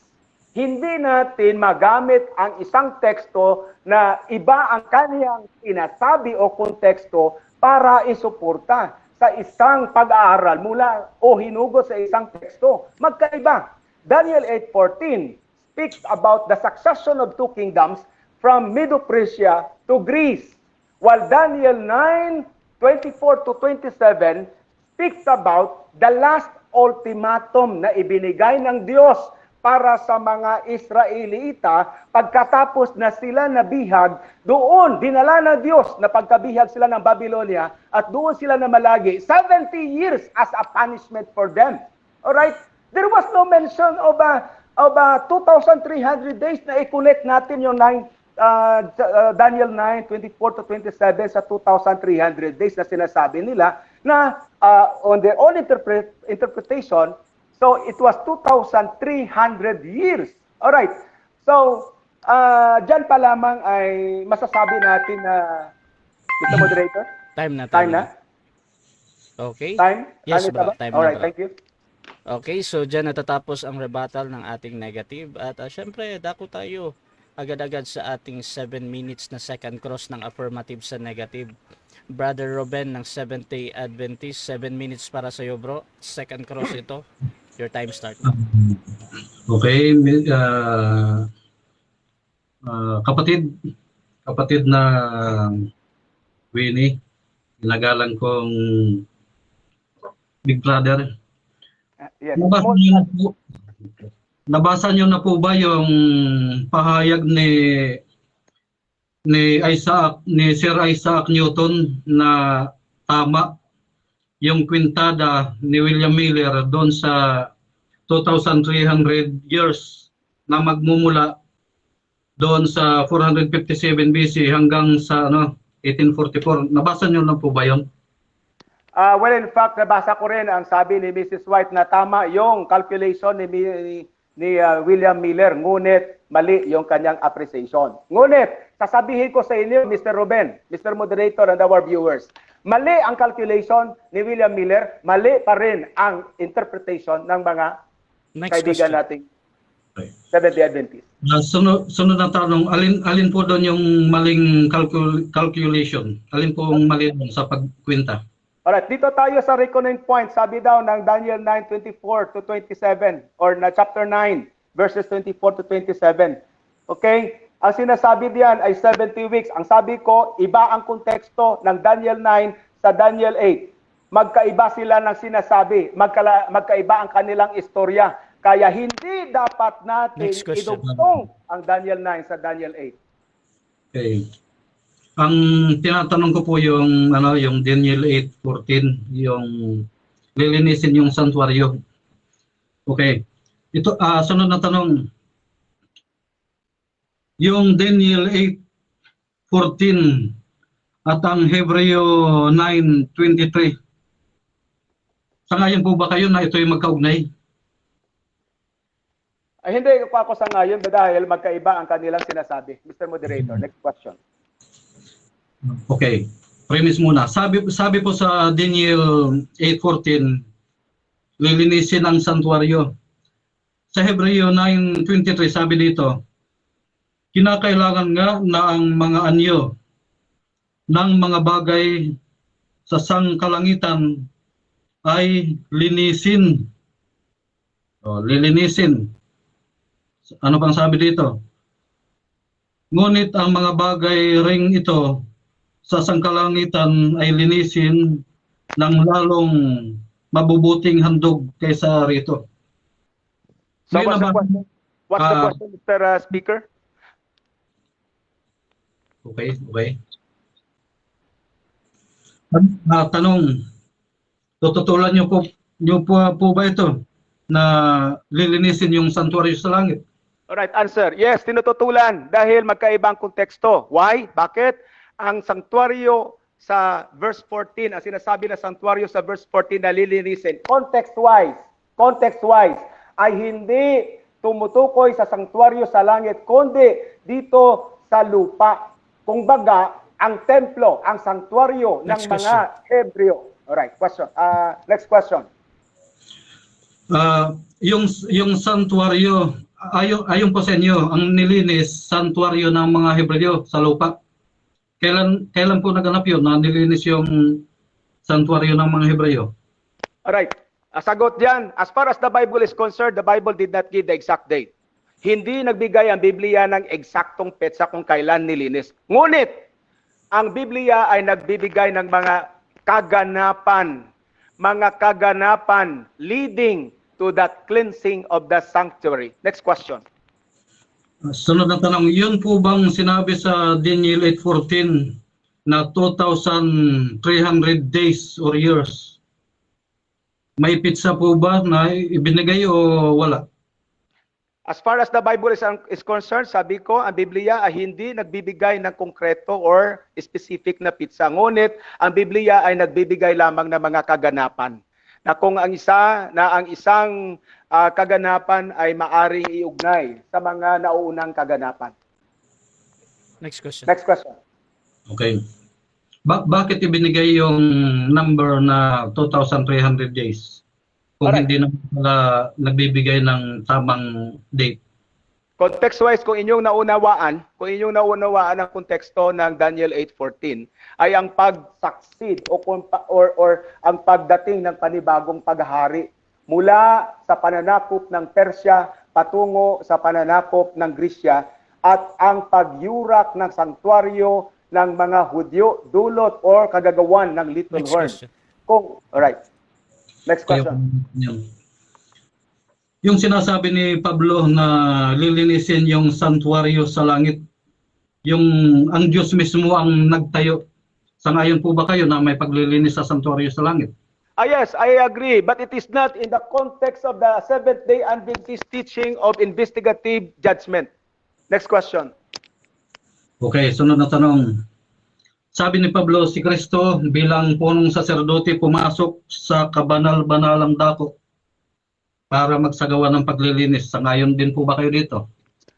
Hindi natin magamit ang isang teksto na iba ang kaniyang sinasabi o konteksto para isuporta sa isang pag-aaral mula o hinugot sa isang teksto. Magkaiba. Daniel 8:14 speaks about the succession of 2 kingdoms from Medo-Persia to Greece, while Daniel 9:24 to 27 speaks about the last ultimatum na ibinigay ng Diyos para sa mga Israelita pagkatapos na sila nabihag doon, dinala ng Diyos na pagkabihag sila ng Babylonia at doon sila na malagi 70 years as a punishment for them. Alright? There was no mention of 2,300 days na i-connect natin yung Daniel 9:24 to 27 sa 2,300 days na sinasabi nila na on their own interpretation. So, it was 2,300 years. Alright. So, dyan pa lamang ay masasabi natin na, Mr. Moderator? Time na. Time na? Okay. Time? Yes, Time bro. na ba? Time Alright, na, bro. thank you. Okay, so dyan natatapos ang rebuttal ng ating negative. At syempre, dako tayo agad-agad sa ating 7 minutes na second cross ng affirmative sa negative. Brother Ruben ng Seventh-day Adventist, 7 minutes para sa iyo, bro. Second cross ito. Your time start. Okay, kapatid na Winnie, ginagalang kong Big Brother. Yes. Nabasa niyo na po ba yung pahayag ni Sir Isaac Newton na tama yung kwintada ni William Miller doon sa 2,300 years na magmumula doon sa 457 BC hanggang sa 1844. Nabasa niyo na po ba yun? Well, in fact, nabasa ko rin ang sabi ni Mrs. White na tama yung calculation ni William Miller, ngunit mali yung kanyang appreciation. Ngunit, sasabihin ko sa inyo, Mr. Ruben, Mr. Moderator and our viewers, mali ang calculation ni William Miller, mali pa rin ang interpretation ng mga kaibigan nating Seventh-day Adventist. Sunod na tanong, alin po doon yung maling calculation? Alin po ang mali doon sa pagkwenta? Alright, dito tayo sa reckoning point. Sabi daw ng Daniel 9:24 to 27 or na chapter 9 verses 24 to 27. Okay? Ang sinasabi diyan ay 70 weeks. Ang sabi ko, iba ang konteksto ng Daniel 9 sa Daniel 8. Magkaiba sila ng sinasabi. Magkaiba ang kanilang istorya. Kaya hindi dapat natin Next question. idugtong ang Daniel 9 sa Daniel 8. Okay. Ang tinatanong ko po yung yung Daniel 8:14, yung lilinisin yung santuario. Okay. Ito sunod na tanong. Yung Daniel 8:14 at ang Hebreo 9:23. Sangayon po ba kayo na ito ay magkaugnay? Ay, hindi ko ako sa ngayon dahil magkaiba ang kanilang sinasabi. Mr. Moderator, next question. Okay. Premise muna. Sabi po sa Daniel 8:14, lilinisin ang santuario. Sa Hebreo 9:23 sabi dito, kinakailangan nga na ang mga anyo ng mga bagay sa sangkalangitan ay linisin. Lilinisin. Ano bang sabi dito? Ngunit ang mga bagay ring ito sa sangkalangitan ay linisin ng lalong mabubuting handog kaysa rito. So Ngayon what's the naman, question? What's the question, Mr. Speaker? Okay. Tanong, tututulan niyo po ba ito na lilinisin yung santuario sa langit? Alright, answer. Yes, tinututulan dahil magkaibang konteksto. Why? Bakit? Ang sanctuaryo sa verse 14, ang sinasabi na sanctuaryo sa verse 14 na lilinisin, context-wise, ay hindi tumutukoy sa sanctuaryo sa langit, kundi dito sa lupa. Kung baga, ang templo, ang sanctuaryo ng mga Hebreo. Alright, question. Next question. Yung santuario, ayon po sa inyo, ang nilinis santuario ng mga Hebreo sa lupa. Kailan po naganap yun na nilinis yung santuario ng mga Hebreo? Alright. Sagot diyan, as far as the Bible is concerned, the Bible did not give the exact date. Hindi nagbigay ang Biblia ng eksaktong petsa kung kailan nilinis. Ngunit, ang Biblia ay nagbibigay ng mga kaganapan leading to that cleansing of the sanctuary. Next question. Sunod na tanong, yun po bang sinabi sa Daniel 8:14 na 2,300 days or years? May pitsa po ba na ibinigay o wala? As far as the Bible is concerned, sabi ko, ang Biblia ay hindi nagbibigay ng konkreto or specific na pitsa. Ngunit, ang Biblia ay nagbibigay lamang ng mga kaganapan. Na kung ang isang kaganapan ay maaring iugnay sa mga nauunang kaganapan. Next question. Next question. Okay. Bakit ibinigay yung number na 2,300 days? Kung Alright. hindi na pala nagbibigay ng tamang date. Context-wise, kung inyong naunawaan ang konteksto ng Daniel 8:14, ay ang pag-succeed or ang pagdating ng panibagong paghahari mula sa pananakop ng Persya patungo sa pananakop ng Grisya at ang pagyurak ng sanktuaryo ng mga Hudyo dulot or kagagawan ng Little Next Horn. question. Alright. Next question. Yung sinasabi ni Pablo na lilinisin yung santuario sa langit, ang Diyos mismo ang nagtayo. Sangayon po ba kayo na may paglilinis sa santuario sa langit? Yes, I agree, but it is not in the context of the Seventh-day Adventist teaching of investigative judgment. Next question. Okay, sunod na tanong. Sabi ni Pablo, si Kristo bilang punong saserdote pumasok sa kabanal-banalang dako para magsagawa ng paglilinis. Sangayon din po ba kayo dito?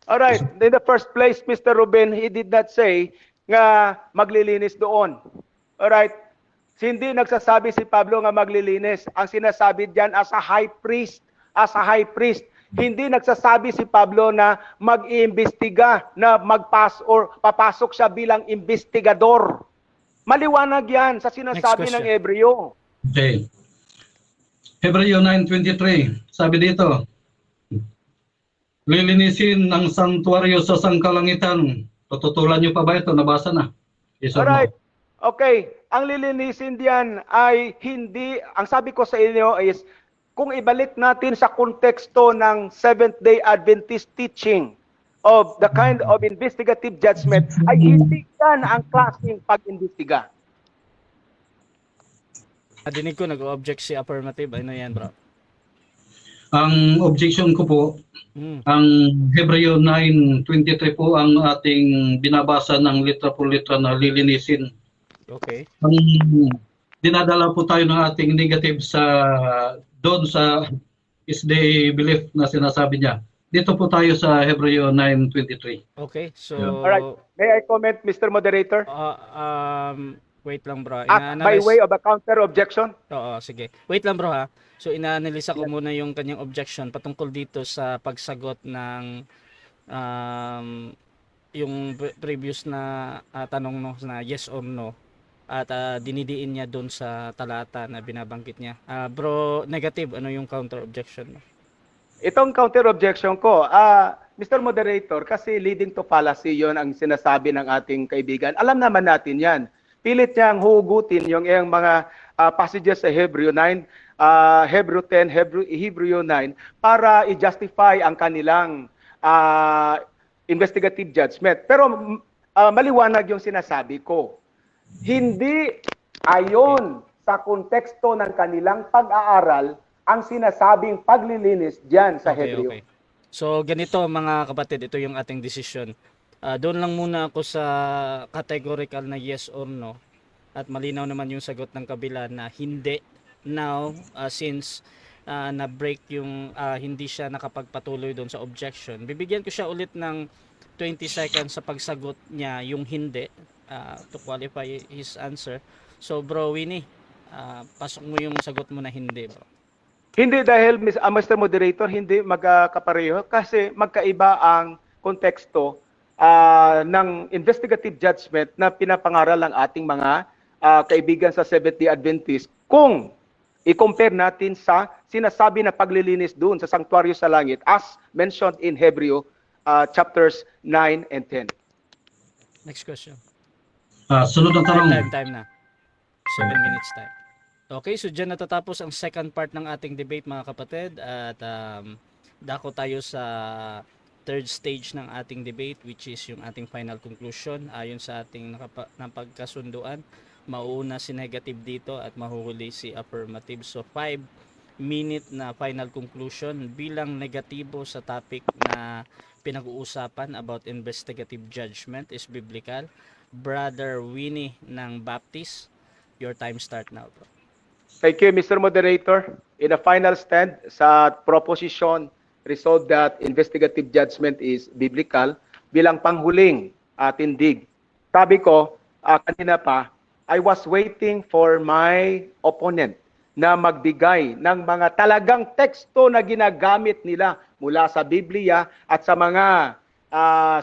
Alright, in the first place, Mr. Ruben, he did not say nga maglilinis doon. Alright, hindi nagsasabi si Pablo nga maglilinis. Ang sinasabi diyan as a high priest, hindi nagsasabi si Pablo na mag-iimbestiga, na papasok siya bilang investigador. Maliwanag yan sa sinasabi ng Hebreo. Okay. Hebreo 9:23, sabi dito, lilinisin ng santuario sa sangkalangitan. Tututulan niyo pa ba ito? Nabasa na. Yes or Alright. no? Okay. Ang lilinisin diyan ay hindi, ang sabi ko sa inyo is, kung ibalik natin sa konteksto ng Seventh-day Adventist teaching of the kind of investigative judgment, ay hindi yan ang klaseng pag-imbestiga. Nadinig ko nag-object si affirmative. Ano yan, bro? Ang objection ko po, ang Hebreo 9:23 po ang ating binabasa ng litra po litra na lilinisin. Okay. Ang dinadala po tayo ng ating negative doon sa is the belief na sinasabi niya. Dito po tayo sa Hebreo 9:23. Okay. So, Alright. May I comment, Mr. Moderator? wait lang, bro. By way of a counter objection? Oo, sige. Wait lang, bro, ha. So, inaanalisa ko muna yung kanyang objection patungkol dito sa pagsagot ng yung previous na tanong no, na yes or no. At dinidiin niya doon sa talata na binabanggit niya. Bro, negative, ano yung counter objection mo? Itong counter objection ko, Mr. Moderator, kasi leading to fallacy yon ang sinasabi ng ating kaibigan. Alam naman natin yan. Pilit niyang hugutin yung iyang mga passages sa Hebreo 9, Hebreo 10, Hebreo 9 para i-justify ang kanilang investigative judgment. Pero maliwanag yung sinasabi ko. Hindi ayon sa konteksto ng kanilang pag-aaral ang sinasabing paglilinis diyan sa Hebreo. Okay. So ganito mga kapatid, ito yung ating decision. Doon lang muna ako sa categorical na yes or no. At malinaw naman yung sagot ng kabila na hindi. Now, since na-break yung hindi siya nakapagpatuloy doon sa objection, bibigyan ko siya ulit ng 20 seconds sa pagsagot niya yung hindi to qualify his answer. So bro Winnie, pasok mo yung sagot mo na hindi, bro. Hindi dahil Mr. Moderator, hindi magkakapareho kasi magkaiba ang konteksto ng investigative judgment na pinapangaral ng ating mga kaibigan sa Seventh-day Adventist kung i-compare natin sa sinasabi na paglilinis doon sa sanctuaryo sa langit as mentioned in Hebreo chapters 9 and 10. Next question. Sunod na tanong. Time na. 7 minutes time. Okay, so dyan natatapos ang second part ng ating debate mga kapatid at dako tayo sa third stage ng ating debate which is yung ating final conclusion ayon sa ating napagkasunduan. Mauuna si negative dito at mahuhuli si affirmative. So 5-minute na final conclusion bilang negatibo sa topic na pinag-uusapan about investigative judgment is biblical. Brother Winnie ng Baptist, your time start now, bro. Thank you, Mr. Moderator. In a final stand sa proposition, resolved that investigative judgment is biblical, bilang panghuling tindig. Sabi ko, kanina pa, I was waiting for my opponent na magbigay ng mga talagang teksto na ginagamit nila mula sa Biblia at sa mga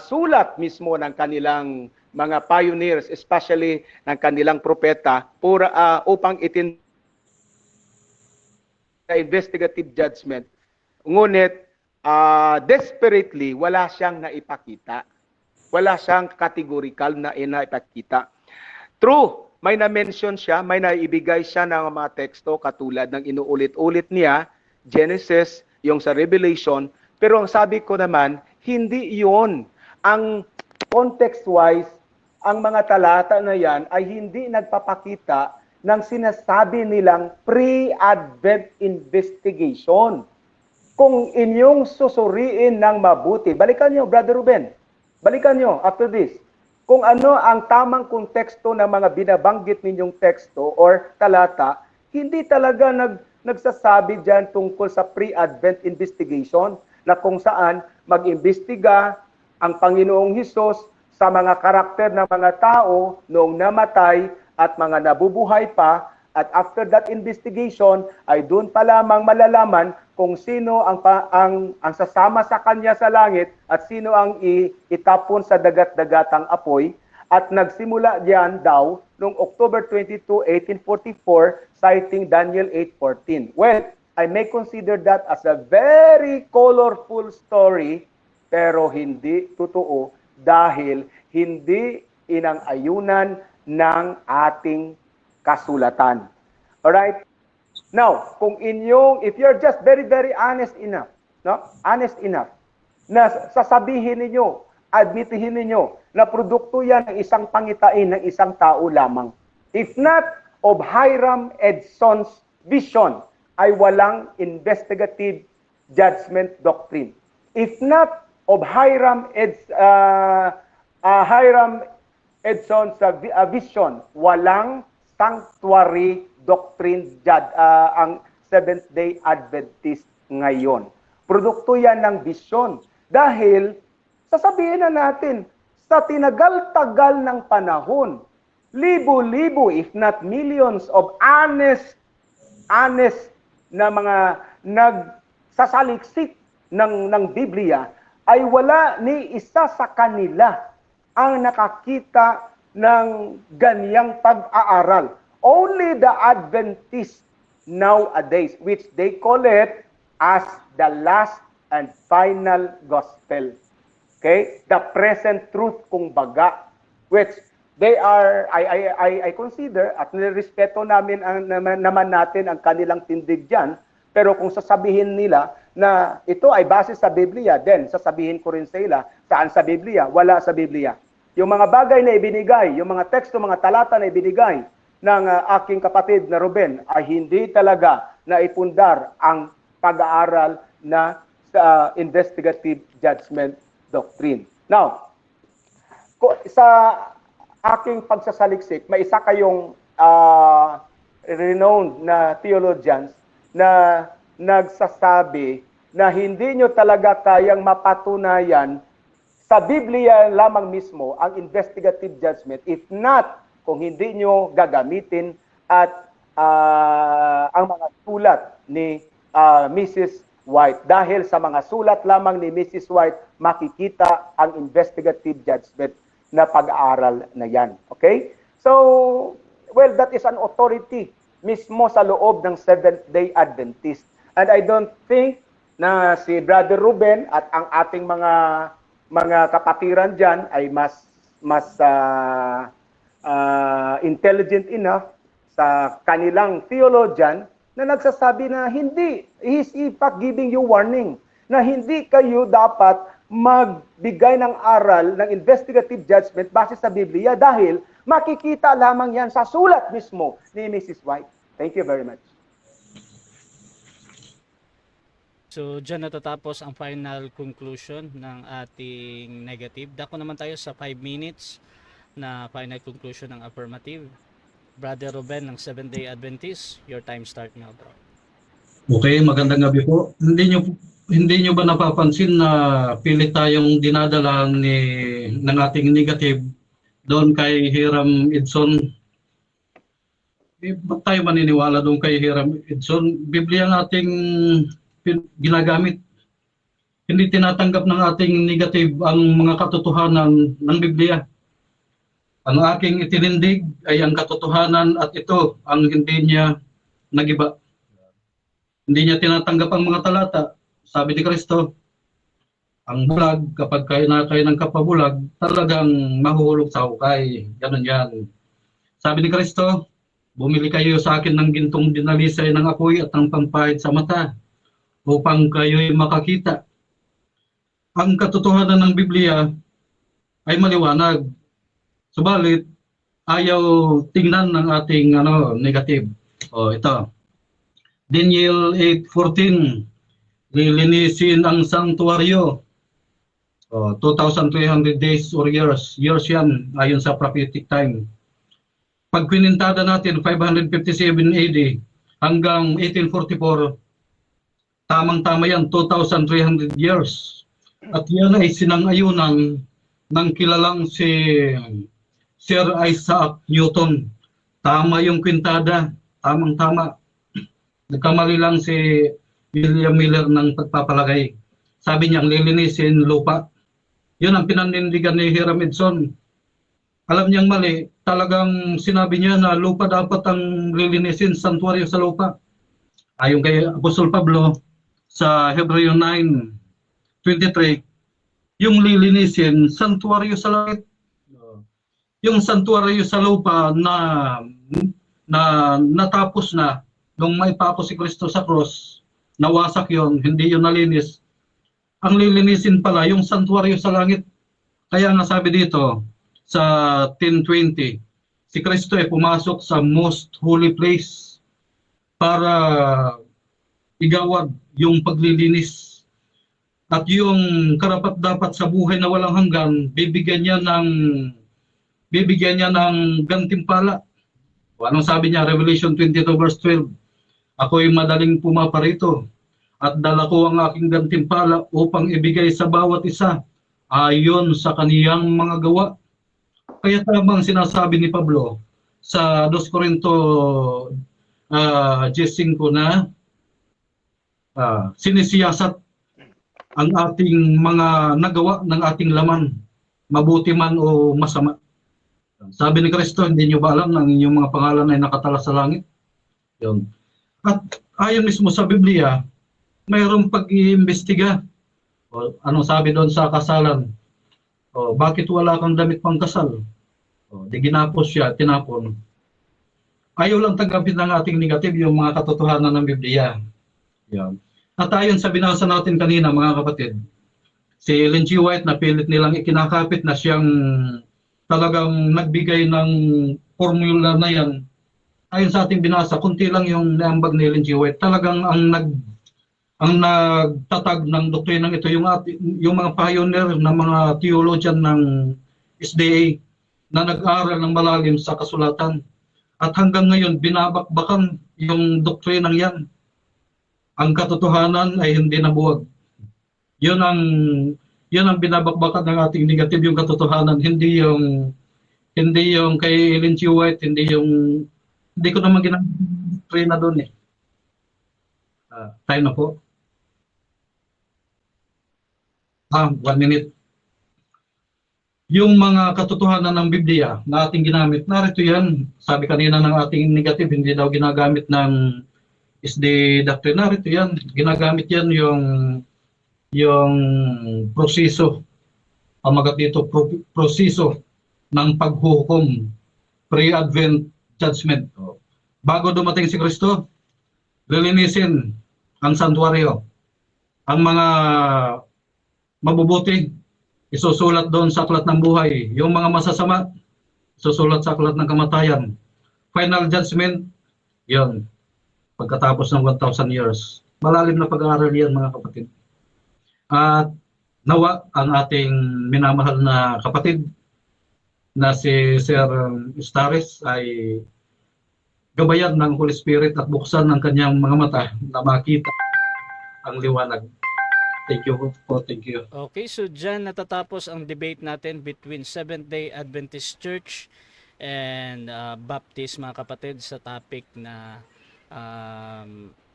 sulat mismo ng kanilang mga pioneers, especially ng kanilang propeta, upang investigative judgment. Ngunit, desperately, wala siyang naipakita. Wala siyang categorical na inaipakita. True, may na-mention siya, may naibigay siya ng mga teksto katulad ng inuulit-ulit niya, Genesis, yung sa Revelation, pero ang sabi ko naman, hindi iyon. Ang context-wise, ang mga talata na yan ay hindi nagpapakita ng sinasabi nilang pre-advent investigation. Kung inyong susuriin ng mabuti, balikan nyo, Brother Ruben, balikan nyo after this, kung ano ang tamang konteksto ng mga binabanggit ninyong teksto or talata, hindi talaga nagsasabi dyan tungkol sa pre-advent investigation na kung saan mag-imbestiga ang Panginoong Hesus sa mga karakter ng mga tao noong namatay at mga nabubuhay pa, at after that investigation ay doon pa lamang malalaman kung sino ang sasama sa kanya sa langit at sino ang itapon sa dagat-dagatang apoy. At nagsimula diyan daw noong October 22, 1844, citing Daniel 8:14. Well, I may consider that as a very colorful story, pero hindi totoo dahil hindi inang-ayunan ng ating kasulatan. Alright? Now, if you're just very, very honest enough, no? Honest enough, na sasabihin ninyo, admitihin ninyo, na produkto yan ng isang pangitain ng isang tao lamang. If not of Hiram Edson's vision, ay walang investigative judgment doctrine. If not of Hiram Edson's vision, walang sanctuary doctrine ang Seventh-day Adventist ngayon. Produkto yan ng vision. Dahil, sasabihin na natin, sa tinagal-tagal ng panahon, libo-libo, if not millions of honest na mga nagsasaliksik ng Biblia, ay wala ni isa sa kanila ang nakakita ng ganiyang pag-aaral. Only the Adventists nowadays, which they call it as the last and final gospel. Okay? The present truth, kumbaga, which they are, I consider, at nirespeto namin naman natin ang kanilang tindig dyan, pero kung sasabihin nila na ito ay base sa Biblia, then sasabihin ko rin sa ila, saan sa Biblia? Wala sa Biblia. Yung mga bagay na ibinigay, yung mga teksto, mga talata na ibinigay ng aking kapatid na Ruben ay hindi talaga naipundar ang pag-aaral na investigative judgment doctrine. Now, sa aking pagsasaliksik, may isa kayong renowned na theologians na nagsasabi na hindi nyo talaga kayang mapatunayan sa Biblia lamang mismo ang investigative judgment, if not kung hindi nyo gagamitin at ang mga sulat ni Mrs. White. Dahil sa mga sulat lamang ni Mrs. White, makikita ang investigative judgment na pag-aaral na yan. Okay? So, well, that is an authority mismo sa loob ng Seventh-day Adventist. And I don't think na si Brother Ruben at ang ating mga kapatiran dyan ay mas intelligent enough sa kanilang theologian na nagsasabi na hindi, he's in fact giving you warning na hindi kayo dapat magbigay ng aral ng investigative judgment base sa Biblia dahil makikita lamang yan sa sulat mismo ni Mrs. White. Thank you very much. So, dyan natatapos ang final conclusion ng ating negative. Dako naman tayo sa 5 minutes na final conclusion ng affirmative. Brother Ruben ng Seventh-day Adventist, your time start now, bro. Okay, magandang gabi po. Hindi nyo ba napapansin na pilit tayong dinadala ng ating negative doon kay Hiram Edson? Ba't tayo maniniwala doon kay Hiram Edson? Biblia ang ating ginagamit. Hindi tinatanggap ng ating negative ang mga katotohanan ng Biblia. Ang aking itinindig ay ang katotohanan at ito ang hindi niya nagiba. Hindi niya tinatanggap ang mga talata. Sabi ni Kristo, ang bulag, kapag kayo ng kapabulag, talagang mahuhulog sa hukay. Ganun yan. Sabi ni Kristo, bumili kayo sa akin ng gintong dinalisay ng apoy at ng pampahid sa mata upang kayo'y makakita. Ang katotohanan ng Biblia ay maliwanag. Subalit, ayaw tingnan ng ating negative. Ito. Daniel 8:14, lilinisin ang sanctuaryo. 2,300 days or years. Years yan, ayon sa prophetic time. Pag pinintada natin, 557 AD hanggang 1844, tamang-tama yan, 2,300 years. At yan ay sinang-ayunan ng kilalang si Sir Isaac Newton. Tama yung kwintada, tamang-tama. Nagkamali lang si William Miller ng pagpapalagay. Sabi niya, lilinisin lupa. Yun ang pinanindigan ni Hiram Edson. Alam niyang mali, talagang sinabi niya na lupa dapat ang lilinisin, santuaryo sa lupa. Ayon kay Apostol Pablo sa Hebreo 9:23, yung lilinisin, santuaryo sa langit. Yung santuaryo sa lupa na natapos na, nung maipako si Kristo sa cross, nawasak yon, hindi yon nalinis. Ang lilinisin pala yung santuario sa langit. Kaya nga sabi dito sa 10:20, si Kristo ay pumasok sa most holy place para igawad yung paglilinis. At yung karapat-dapat sa buhay na walang hanggan, bibigyan niya ng gantimpala. O anong sabi niya, Revelation 22 verse 12, ako'y madaling pumaparito at dala ko ang aking gantimpala upang ibigay sa bawat isa ayon sa kaniyang mga gawa. Kaya tamang sinasabi ni Pablo sa 2 Corinto 10:5 na sinisiyasat ang ating mga nagawa ng ating laman, mabuti man o masama. Sabi ni Kristo, hindi nyo ba alam na ang inyong mga pangalan ay nakatala sa langit? Yun. At ayon mismo sa Biblia, mayroong pag-iimbestiga. O, anong sabi doon sa kasalan? O, bakit wala kang damit pang kasal? O, di ginapos siya, tinapon. Ayaw lang tanggapin ng ating negative yung mga katotohanan ng Biblia. Yan. At ayon sa binasa natin kanina, mga kapatid, si Ellen G. White na pilit nilang ikinakapit na siyang talagang nagbigay ng formula na yan. Ayon sa ating binasa, kunti lang yung naambag ni Ellen G. White. Talagang ang nagtatag ng doktrinang ito, yung mga pioneer na mga theologian ng SDA na nag-aaral ng malalim sa kasulatan. At hanggang ngayon, binabakbakan yung doktrinang yan. Ang katotohanan ay hindi nabuwag. Yun ang binabakbakan ng ating negative, yung katotohanan, hindi yung kay Ellen G. White, hindi ko naman ginagawa doon eh. Time na po. 1 minute. Yung mga katotohanan ng Biblia na ating ginamit, narito yan. Sabi kanina ng ating negative, hindi daw ginagamit ng SD doctrine. Narito yan. Ginagamit yan yung proseso, pamagat dito, proseso ng paghukom, pre-advent judgment. Bago dumating si Kristo, lilinisin ang santuario. Ang mga mabubuti, isusulat doon sa aklat ng buhay. Yung mga masasama, isusulat sa aklat ng kamatayan. Final judgment, yun. Pagkatapos ng 1,000 years. Malalim na pag-aaral yan, mga kapatid. At nawa ang ating minamahal na kapatid na si Sir Stares ay gabayan ng Holy Spirit at buksan ng kanyang mga mata na makita ang liwanag. Thank you po, thank you. Okay, so dyan natatapos ang debate natin between Seventh-day Adventist Church and Baptist, mga kapatid, sa topic na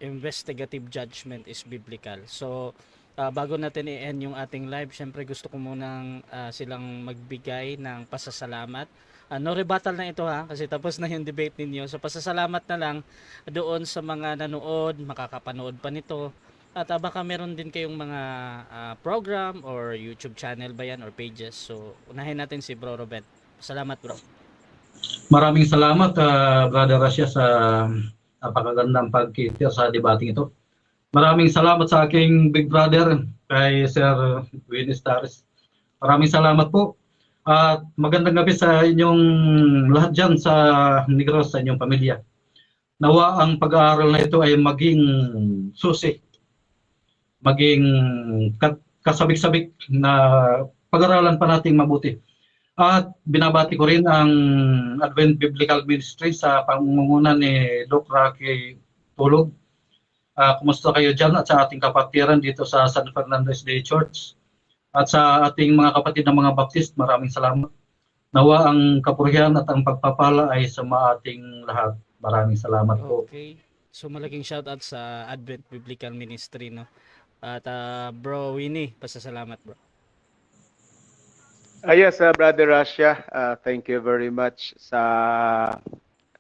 investigative judgment is biblical. So, bago natin i-end yung ating live, syempre gusto ko munang silang magbigay ng pasasalamat. No rebuttal na ito ha, kasi tapos na yung debate ninyo. So, pasasalamat na lang doon sa mga nanood, makakapanood pa nito. At baka meron din kayong mga program or YouTube channel ba yan or pages. So, unahin natin si Bro Ruben. Salamat, bro. Maraming salamat, Brother Rasya, sa napakagandang pagkita sa debating ito. Maraming salamat sa aking big brother, kay Sir Winnie Stares. Maraming salamat po. At magandang gabi sa inyong lahat dyan sa Negros, sa inyong pamilya. Nawa ang pag-aaral na ito ay maging susi, maging kasabik-sabik na pag-aralan pa nating mabuti. At binabati ko rin ang Advent Biblical Ministry sa pangunguna ni Doc Rocky Tulog. Kumusta kayo dyan at sa ating kapatiran dito sa San Fernando SDA Church. At sa ating mga kapatid na mga Baptist, maraming salamat. Nawa ang kapurihan at ang pagpapala ay sa ating lahat. Maraming salamat po. Okay. So malaking shoutout sa Advent Biblical Ministry, no? At Bro Winnie, pasasalamat, bro. Yes, Brother Rasha, thank you very much sa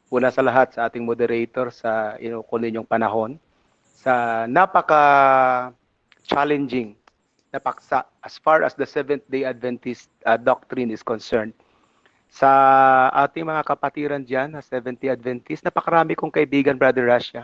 una sa lahat sa ating moderator sa inukol ninyong panahon sa napaka-challenging na paksa as far as the Seventh-day Adventist doctrine is concerned. Sa ating mga kapatiran dyan, na Seventh-day Adventist, napakarami kong kaibigan, Brother Rasha.